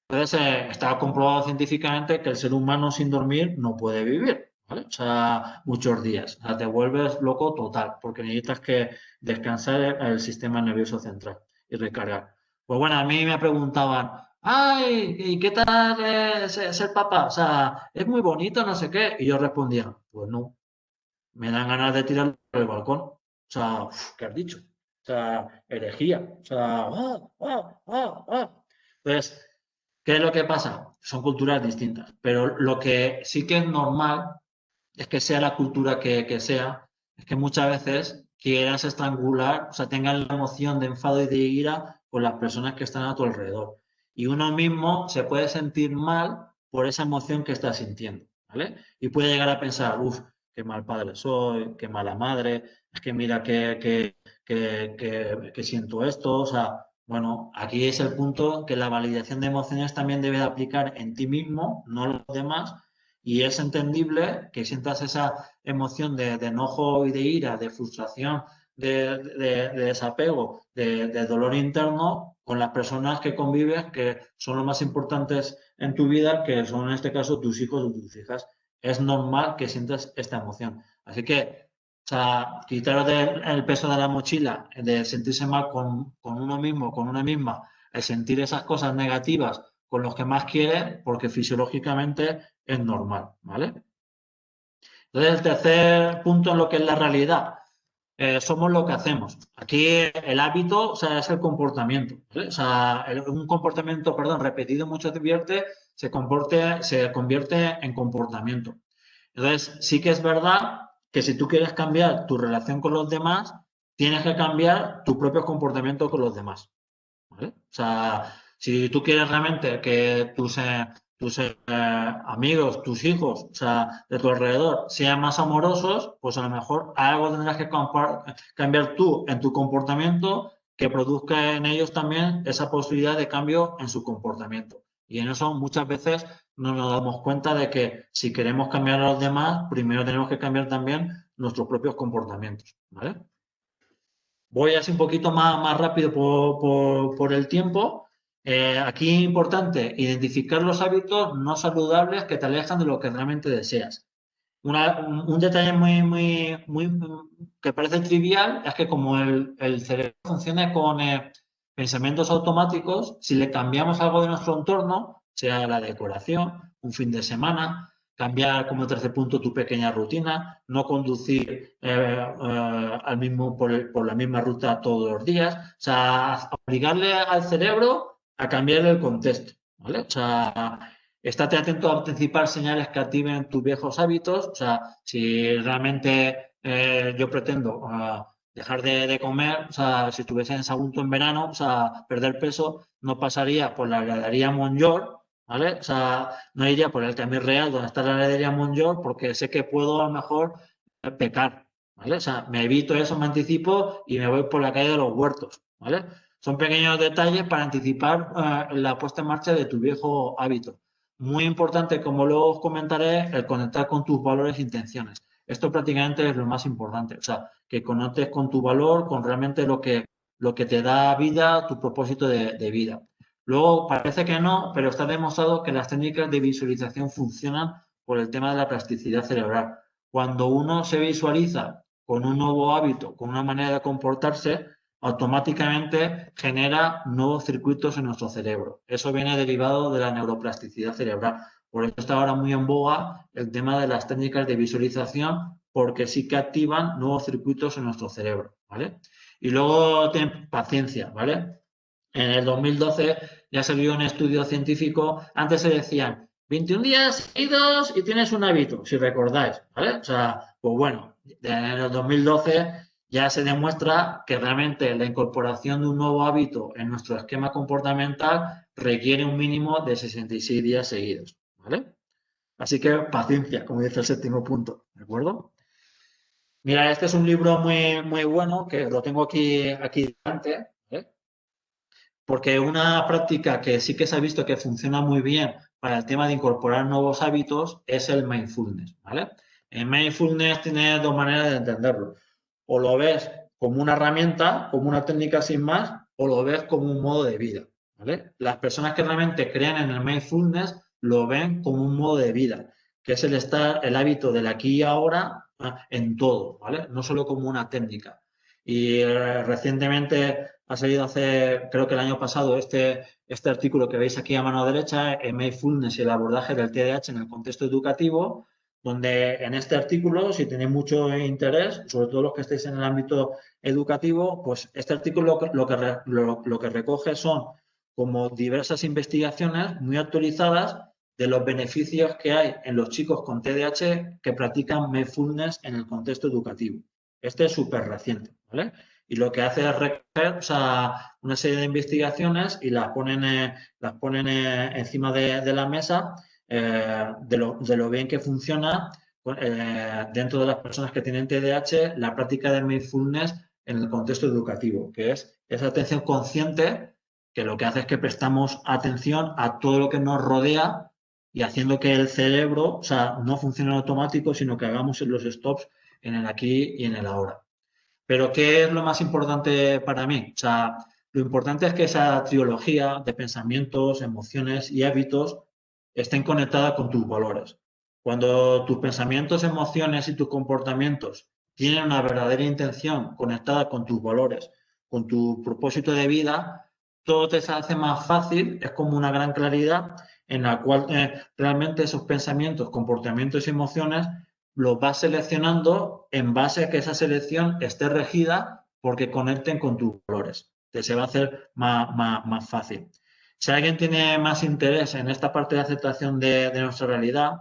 Entonces, está comprobado científicamente que el ser humano sin dormir no puede vivir, ¿vale? O sea, muchos días. O sea, te vuelves loco total, porque necesitas que descansar el sistema nervioso central y recargar. Pues bueno, a mí me preguntaban, ay, ¿y qué tal es ser papá? O sea, es muy bonito, no sé qué. Y yo respondía, pues no, me dan ganas de tirar por el balcón. O sea, ¿qué has dicho? O sea, herejía. O sea, Entonces, ¿qué es lo que pasa? Son culturas distintas, pero lo que sí que es normal es que sea la cultura que sea, es que muchas veces quieras estrangular, o sea, tengas la emoción de enfado y de ira con las personas que están a tu alrededor. Y uno mismo se puede sentir mal por esa emoción que está sintiendo, ¿vale? Y puede llegar a pensar, uff, qué mal padre soy, qué mala madre, es que mira que siento esto, o sea, bueno, aquí es el punto que la validación de emociones también debe de aplicar en ti mismo, no en los demás, y es entendible que sientas esa emoción de enojo y de ira, de frustración, de desapego, de dolor interno con las personas que convives, que son los más importantes en tu vida, que son en este caso tus hijos o tus hijas. Es normal que sientas esta emoción. Así que, o sea, quitaros el peso de la mochila, de sentirse mal con uno mismo, con una misma, el sentir esas cosas negativas con los que más quiere, porque fisiológicamente es normal, ¿vale? Entonces, el tercer punto en lo que es la realidad, somos lo que hacemos. Aquí el hábito, o sea, es el comportamiento, ¿vale? O sea, un comportamiento, perdón, repetido muchas veces se convierte en comportamiento. Entonces, sí que es verdad que si tú quieres cambiar tu relación con los demás, tienes que cambiar tu propio comportamiento con los demás, ¿vale? O sea, si tú quieres realmente que tus amigos, tus hijos, o sea, de tu alrededor sean más amorosos, pues a lo mejor algo tendrás que cambiar tú en tu comportamiento que produzca en ellos también esa posibilidad de cambio en su comportamiento. Y en eso muchas veces no nos damos cuenta de que si queremos cambiar a los demás, primero tenemos que cambiar también nuestros propios comportamientos, ¿vale? Voy así un poquito más rápido por el tiempo. Aquí es importante identificar los hábitos no saludables que te alejan de lo que realmente deseas. Un detalle muy que parece trivial es que como el cerebro funciona con pensamientos automáticos, si le cambiamos algo de nuestro entorno, sea la decoración, un fin de semana, cambiar como tercer punto tu pequeña rutina, no conducir por la misma ruta todos los días, o sea, obligarle al cerebro a cambiar el contexto, ¿vale? O sea, estate atento a anticipar señales que activen tus viejos hábitos. O sea, si realmente yo pretendo dejar de comer, o sea, si estuviese en Sagunto en verano, o sea, perder peso, no pasaría por la heladería Monjor, ¿vale? O sea, no iría por el Camí Real donde está la heladería Monjor porque sé que puedo a lo mejor pecar, ¿vale? O sea, me evito eso, me anticipo y me voy por la calle de los Huertos, ¿vale? Son pequeños detalles para anticipar la puesta en marcha de tu viejo hábito. Muy importante, como luego os comentaré, el conectar con tus valores e intenciones. Esto prácticamente es lo más importante. O sea, que conectes con tu valor, con realmente lo que te da vida, tu propósito de vida. Luego, parece que no, pero está demostrado que las técnicas de visualización funcionan por el tema de la plasticidad cerebral. Cuando uno se visualiza con un nuevo hábito, con una manera de comportarse, automáticamente genera nuevos circuitos en nuestro cerebro. Eso viene derivado de la neuroplasticidad cerebral. Por eso está ahora muy en boga el tema de las técnicas de visualización, porque sí que activan nuevos circuitos en nuestro cerebro, ¿vale? Y luego ten paciencia, ¿vale? En el 2012 ya salió un estudio científico. Antes se decían 21 días seguidos y tienes un hábito, si recordáis, ¿vale? O sea, pues bueno, en el 2012 ya se demuestra que realmente la incorporación de un nuevo hábito en nuestro esquema comportamental requiere un mínimo de 66 días seguidos, ¿vale? Así que paciencia, como dice el séptimo punto, ¿de acuerdo? Mira, este es un libro muy bueno, que lo tengo aquí delante, ¿vale? Porque una práctica que sí que se ha visto que funciona muy bien para el tema de incorporar nuevos hábitos es el mindfulness, ¿vale? El mindfulness tiene dos maneras de entenderlo. O lo ves como una herramienta, como una técnica sin más, o lo ves como un modo de vida, ¿vale? Las personas que realmente creen en el mindfulness lo ven como un modo de vida, que es el hábito del aquí y ahora en todo, ¿vale? No solo como una técnica. Y recientemente ha salido creo que el año pasado, este artículo que veis aquí a mano derecha, Mindfulness y el abordaje del TDAH en el contexto educativo, donde en este artículo, si tenéis mucho interés, sobre todo los que estéis en el ámbito educativo, pues este artículo lo que recoge son como diversas investigaciones muy actualizadas de los beneficios que hay en los chicos con TDAH que practican Mindfulness en el contexto educativo. Este es súper reciente, ¿vale? Y lo que hace es recoger, o sea, una serie de investigaciones y las ponen encima de la mesa de lo bien que funciona dentro de las personas que tienen TDAH la práctica de mindfulness en el contexto educativo, que es esa atención consciente que lo que hace es que prestamos atención a todo lo que nos rodea y haciendo que el cerebro, o sea, no funcione en automático, sino que hagamos los stops en el aquí y en el ahora. Pero ¿qué es lo más importante para mí? O sea, lo importante es que esa trilogía de pensamientos, emociones y hábitos estén conectadas con tus valores. Cuando tus pensamientos, emociones y tus comportamientos tienen una verdadera intención conectada con tus valores, con tu propósito de vida, todo te se hace más fácil, es como una gran claridad en la cual realmente esos pensamientos, comportamientos y emociones los vas seleccionando en base a que esa selección esté regida porque conecten con tus valores. Te se va a hacer más fácil. Si alguien tiene más interés en esta parte de aceptación de nuestra realidad,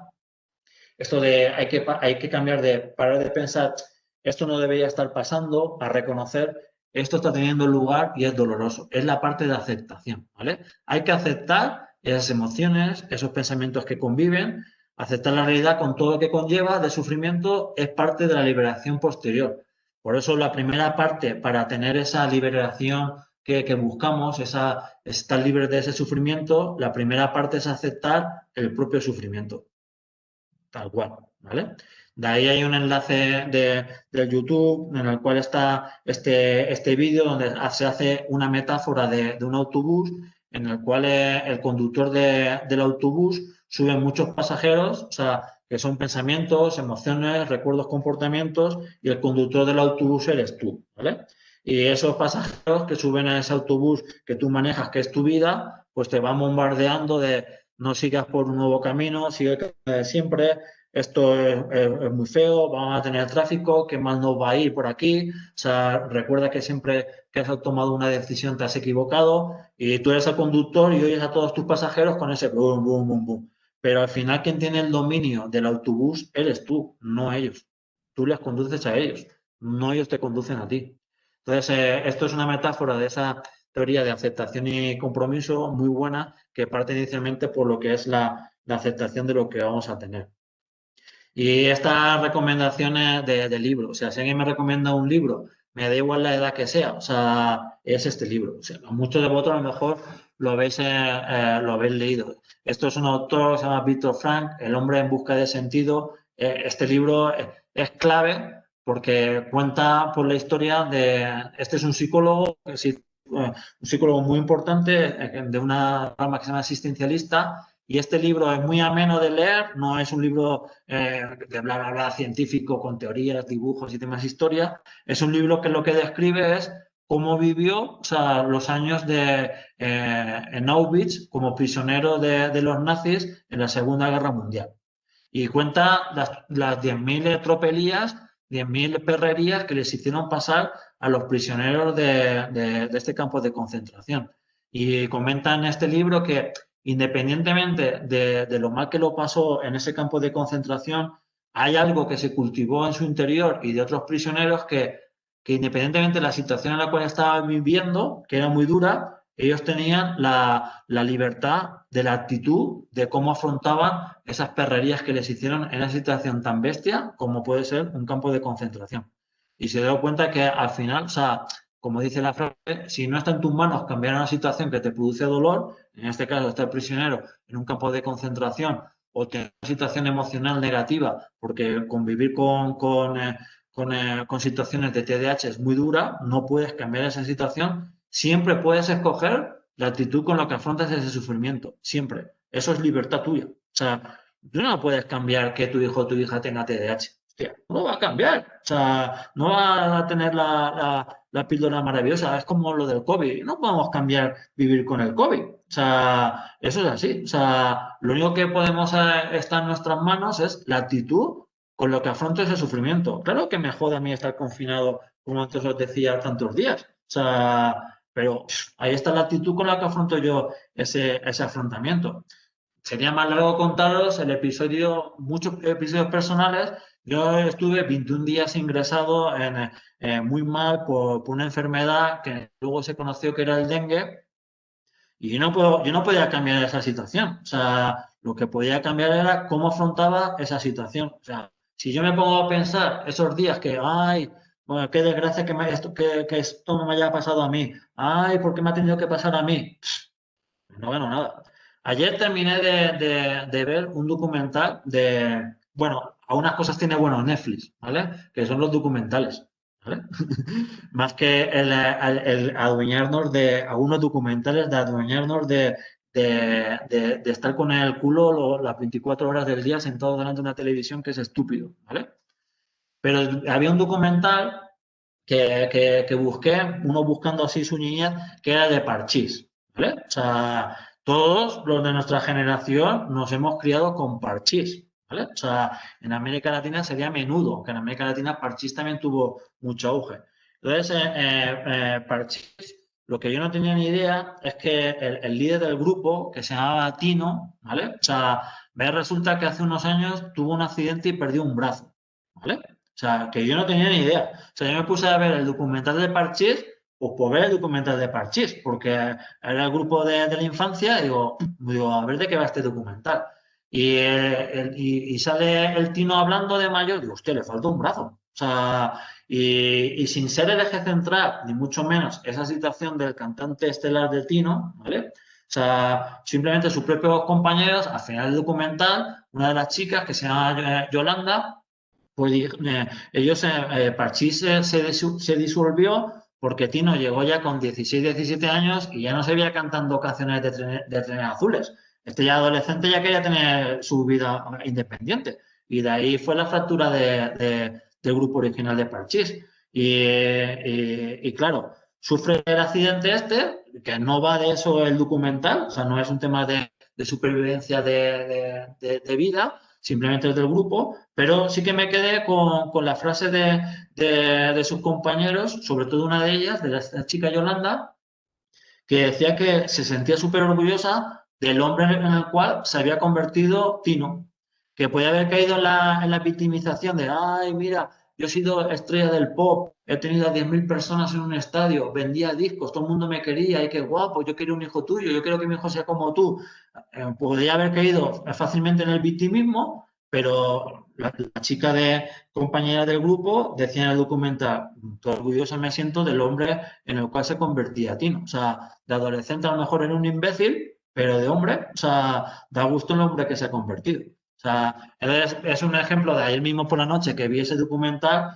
esto de hay que cambiar de parar de pensar, esto no debería estar pasando, a reconocer, esto está teniendo lugar y es doloroso. Es la parte de aceptación, ¿vale? Hay que aceptar esas emociones, esos pensamientos que conviven. Aceptar la realidad con todo lo que conlleva de sufrimiento es parte de la liberación posterior. Por eso la primera parte para tener esa liberación que buscamos, estar libres de ese sufrimiento, la primera parte es aceptar el propio sufrimiento. Tal cual, ¿vale? De ahí hay un enlace de YouTube en el cual está este vídeo donde se hace una metáfora de un autobús en el cual el conductor del autobús sube muchos pasajeros, o sea, que son pensamientos, emociones, recuerdos, comportamientos, y el conductor del autobús eres tú, ¿vale? Y esos pasajeros que suben a ese autobús que tú manejas, que es tu vida, pues te van bombardeando de no sigas por un nuevo camino, sigue el camino de siempre, esto es muy feo, vamos a tener tráfico, ¿qué más nos va a ir por aquí? O sea, recuerda que siempre que has tomado una decisión te has equivocado y tú eres el conductor y oyes a todos tus pasajeros con ese boom, boom, boom, boom. Pero al final quien tiene el dominio del autobús eres tú, no ellos. Tú les conduces a ellos, no ellos te conducen a ti. Entonces, esto es una metáfora de esa teoría de aceptación y compromiso muy buena que parte inicialmente por lo que es la aceptación de lo que vamos a tener. Y estas recomendaciones de libro, o sea, si alguien me recomienda un libro, me da igual la edad que sea, o sea, es este libro. O sea, muchos de vosotros a lo mejor lo habéis leído. Esto es un autor que se llama Viktor Frankl, El hombre en busca de sentido. Este libro es clave porque cuenta por la historia este es un psicólogo, un psicólogo muy importante de una rama que se llama asistencialista Y este libro es muy ameno de leer, no es un libro de bla, bla, bla científico con teorías, dibujos y demás historias. Es un libro que lo que describe es cómo vivió, o sea, los años en Auschwitz como prisionero de los nazis en la Segunda Guerra Mundial. Y cuenta las 10.000 tropelías, 10.000 perrerías que les hicieron pasar a los prisioneros de este campo de concentración. Y comenta en este libro que independientemente de lo mal que lo pasó en ese campo de concentración, hay algo que se cultivó en su interior y de otros prisioneros que independientemente de la situación en la cual estaban viviendo, que era muy dura, ellos tenían la libertad de la actitud de cómo afrontaban esas perrerías que les hicieron en una situación tan bestia como puede ser un campo de concentración. Y se dio cuenta que al final, o sea, como dice la frase, si no está en tus manos cambiar una situación que te produce dolor, en este caso estar prisionero en un campo de concentración o tener una situación emocional negativa, porque convivir con situaciones de TDAH es muy dura, no puedes cambiar esa situación, siempre puedes escoger la actitud con la que afrontas ese sufrimiento, siempre. Eso es libertad tuya. O sea, tú no puedes cambiar que tu hijo o tu hija tenga TDAH. Hostia, no va a cambiar. O sea, no va a tener la píldora maravillosa. Es como lo del COVID. No podemos cambiar vivir con el COVID. O sea, eso es así. O sea, lo único que podemos estar en nuestras manos es la actitud con lo que afronto ese sufrimiento. Claro que me jode a mí estar confinado, como antes os decía, tantos días. O sea, pero ahí está la actitud con la que afronto yo ese afrontamiento. Sería más largo contaros el episodio, muchos episodios personales. Yo estuve 21 días ingresado muy mal por una enfermedad que luego se conoció que era el dengue y yo no podía cambiar esa situación. O sea, lo que podía cambiar era cómo afrontaba esa situación. O sea, si yo me pongo a pensar esos días que, ay, bueno, qué desgracia que esto no me haya pasado a mí. Ay, ¿por qué me ha tenido que pasar a mí? No gano nada. Ayer terminé de ver un documental bueno, algunas cosas tiene bueno Netflix, ¿vale? Que son los documentales, ¿vale? Más que el adueñarnos de algunos documentales de adueñarnos de estar con el culo las 24 horas del día sentado delante de una televisión que es estúpido, ¿vale? Pero había un documental que busqué, uno buscando así su niñez, que era de Parchís, ¿vale? O sea, todos los de nuestra generación nos hemos criado con Parchís, ¿vale? O sea, en América Latina sería menudo, que en América Latina Parchís también tuvo mucho auge. Entonces, Parchís, lo que yo no tenía ni idea es que el líder del grupo, que se llamaba Tino, ¿vale? O sea, resulta que hace unos años tuvo un accidente y perdió un brazo, ¿vale? O sea, que yo no tenía ni idea. O sea, yo me puse a ver el documental de Parchís, pues por ver el documental de Parchís, porque era el grupo de la infancia, y digo, a ver de qué va este documental. Y sale el Tino hablando de mayor, digo, hostia, le falta un brazo. O sea, y sin ser el eje central, ni mucho menos esa situación del cantante estelar del Tino, ¿vale? O sea, simplemente sus propios compañeros, al final del documental, una de las chicas que se llama Yolanda, pues Parchís se disolvió porque Tino llegó ya con 16, 17 años y ya no se veía cantando canciones de Trenes Azules. Este ya adolescente ya quería tener su vida independiente. Y de ahí fue la fractura del grupo original de Parchís. Y claro, sufre el accidente que no va de eso el documental, o sea, no es un tema de supervivencia de vida, simplemente es del grupo, pero sí que me quedé con la frase de sus compañeros, sobre todo una de ellas, de la chica Yolanda, que decía que se sentía súper orgullosa del hombre en el cual se había convertido Tino, que podía haber caído en la victimización de, ay, mira, yo he sido estrella del pop, he tenido a 10.000 personas en un estadio, vendía discos, todo el mundo me quería, y qué guapo, yo quiero un hijo tuyo, yo quiero que mi hijo sea como tú. Podría haber caído fácilmente en el victimismo, pero la chica compañera del grupo decía en el documental, orgullosa me siento del hombre en el cual se convertía Tino. O sea, de adolescente a lo mejor era un imbécil, pero de hombre, o sea, da gusto el hombre que se ha convertido. O sea, es un ejemplo de ayer mismo por la noche que vi ese documental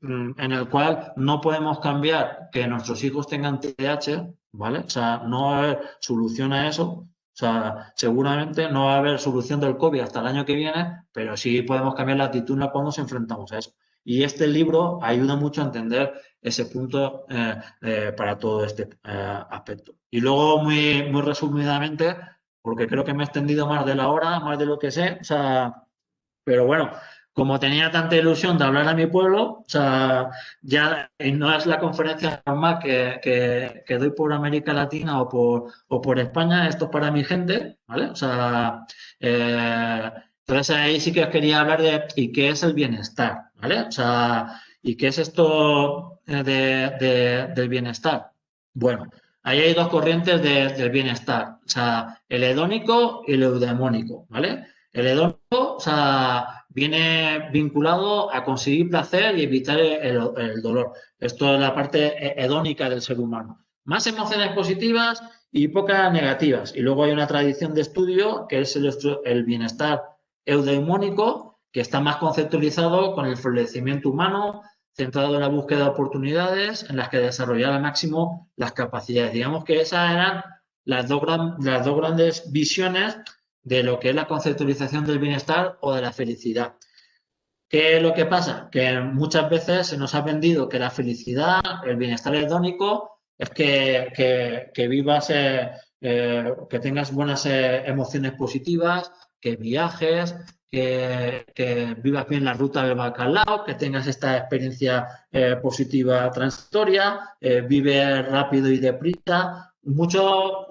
en el cual no podemos cambiar que nuestros hijos tengan TDAH, ¿vale? O sea, no hay solución a eso. O sea, seguramente no va a haber solución del COVID hasta el año que viene, pero sí podemos cambiar la actitud cuando nos enfrentamos a eso. Y este libro ayuda mucho a entender ese punto para todo este aspecto. Y luego, muy resumidamente, porque creo que me he extendido más de la hora, más de lo que sé, o sea, pero bueno, como tenía tanta ilusión de hablar a mi pueblo, o sea, ya no es la conferencia normal que doy por América Latina o por España, esto es para mi gente, ¿vale? O sea, entonces ahí sí que os quería hablar de y qué es el bienestar, ¿vale? O sea, y qué es esto del bienestar. Bueno, ahí hay dos corrientes del bienestar, o sea, el hedónico y el eudemónico, ¿vale? El hedónico, o sea, viene vinculado a conseguir placer y evitar el dolor. Esto es la parte hedónica del ser humano. Más emociones positivas y pocas negativas. Y luego hay una tradición de estudio que es el bienestar eudaimónico, que está más conceptualizado con el florecimiento humano, centrado en la búsqueda de oportunidades en las que desarrollar al máximo las capacidades. Digamos que esas eran las dos grandes visiones de lo que es la conceptualización del bienestar o de la felicidad. ¿Qué es lo que pasa? Que muchas veces se nos ha vendido que la felicidad, el bienestar hedónico, es que vivas, que tengas buenas emociones positivas, que viajes, que vivas bien la ruta del bacalao, que tengas esta experiencia positiva transitoria, vive rápido y deprisa. Muchas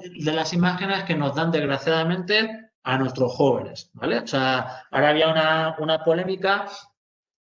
de las imágenes que nos dan, desgraciadamente, a nuestros jóvenes, ¿vale? O sea, ahora había una polémica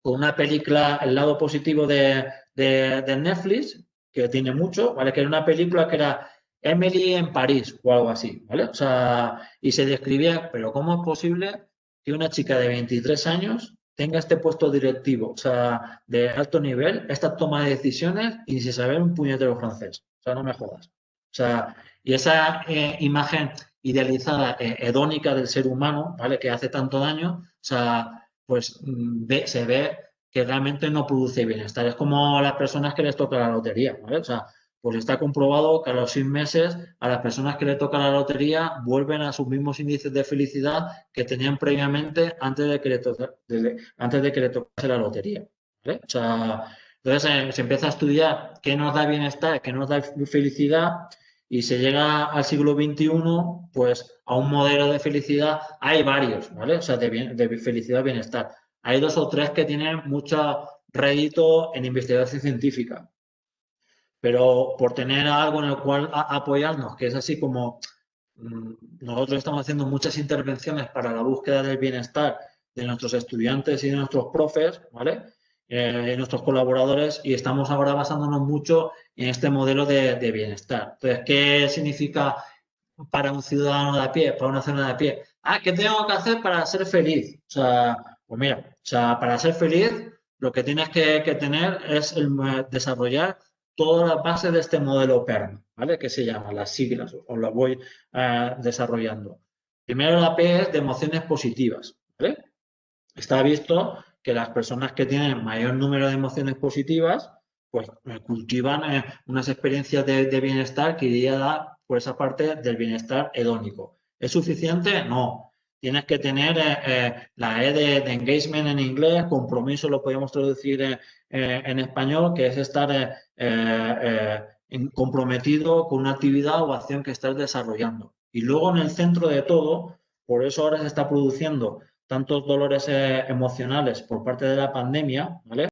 con una película, el lado positivo de Netflix, que tiene mucho, ¿vale? Que era una película que era Emily en París o algo así, ¿vale? O sea, y se describía, pero ¿cómo es posible que una chica de 23 años tenga este puesto directivo, o sea, de alto nivel, esta toma de decisiones y sin saber un puñetero francés? O sea, no me jodas. O sea, y esa imagen idealizada, hedónica del ser humano, ¿vale? Que hace tanto daño, o sea, pues se ve que realmente no produce bienestar. Es como las personas que les toca la lotería, ¿vale? O sea, pues está comprobado que a los 6 meses a las personas que les toca la lotería vuelven a sus mismos índices de felicidad que tenían previamente antes de que le tocase la lotería, ¿vale? O sea, entonces se empieza a estudiar qué nos da bienestar, qué nos da felicidad y se llega al siglo XXI, pues a un modelo de felicidad, hay varios, ¿vale? O sea, de felicidad, bienestar. Hay 2 o 3 que tienen mucho rédito en investigación científica, pero por tener algo en el cual apoyarnos, que es así como nosotros estamos haciendo muchas intervenciones para la búsqueda del bienestar de nuestros estudiantes y de nuestros profes, ¿vale? De nuestros colaboradores, y estamos ahora basándonos mucho en este modelo de bienestar. Entonces, ¿qué significa para un ciudadano de a pie, para una zona de a pie? ¿Qué tengo que hacer para ser feliz? O sea, pues mira, o sea, para ser feliz lo que tienes que tener es desarrollar todas las bases de este modelo PERM, ¿vale? Que se llama, las siglas, os las voy desarrollando. Primero, la P es de emociones positivas, ¿vale? Está visto que las personas que tienen mayor número de emociones positivas, pues cultivan unas experiencias de bienestar que iría a dar por esa parte del bienestar hedónico. ¿Es suficiente? No. Tienes que tener la E de engagement en inglés, compromiso lo podemos traducir en español, que es estar comprometido con una actividad o acción que estás desarrollando. Y luego en el centro de todo, por eso ahora se está produciendo tantos dolores emocionales por parte de la pandemia, ¿vale?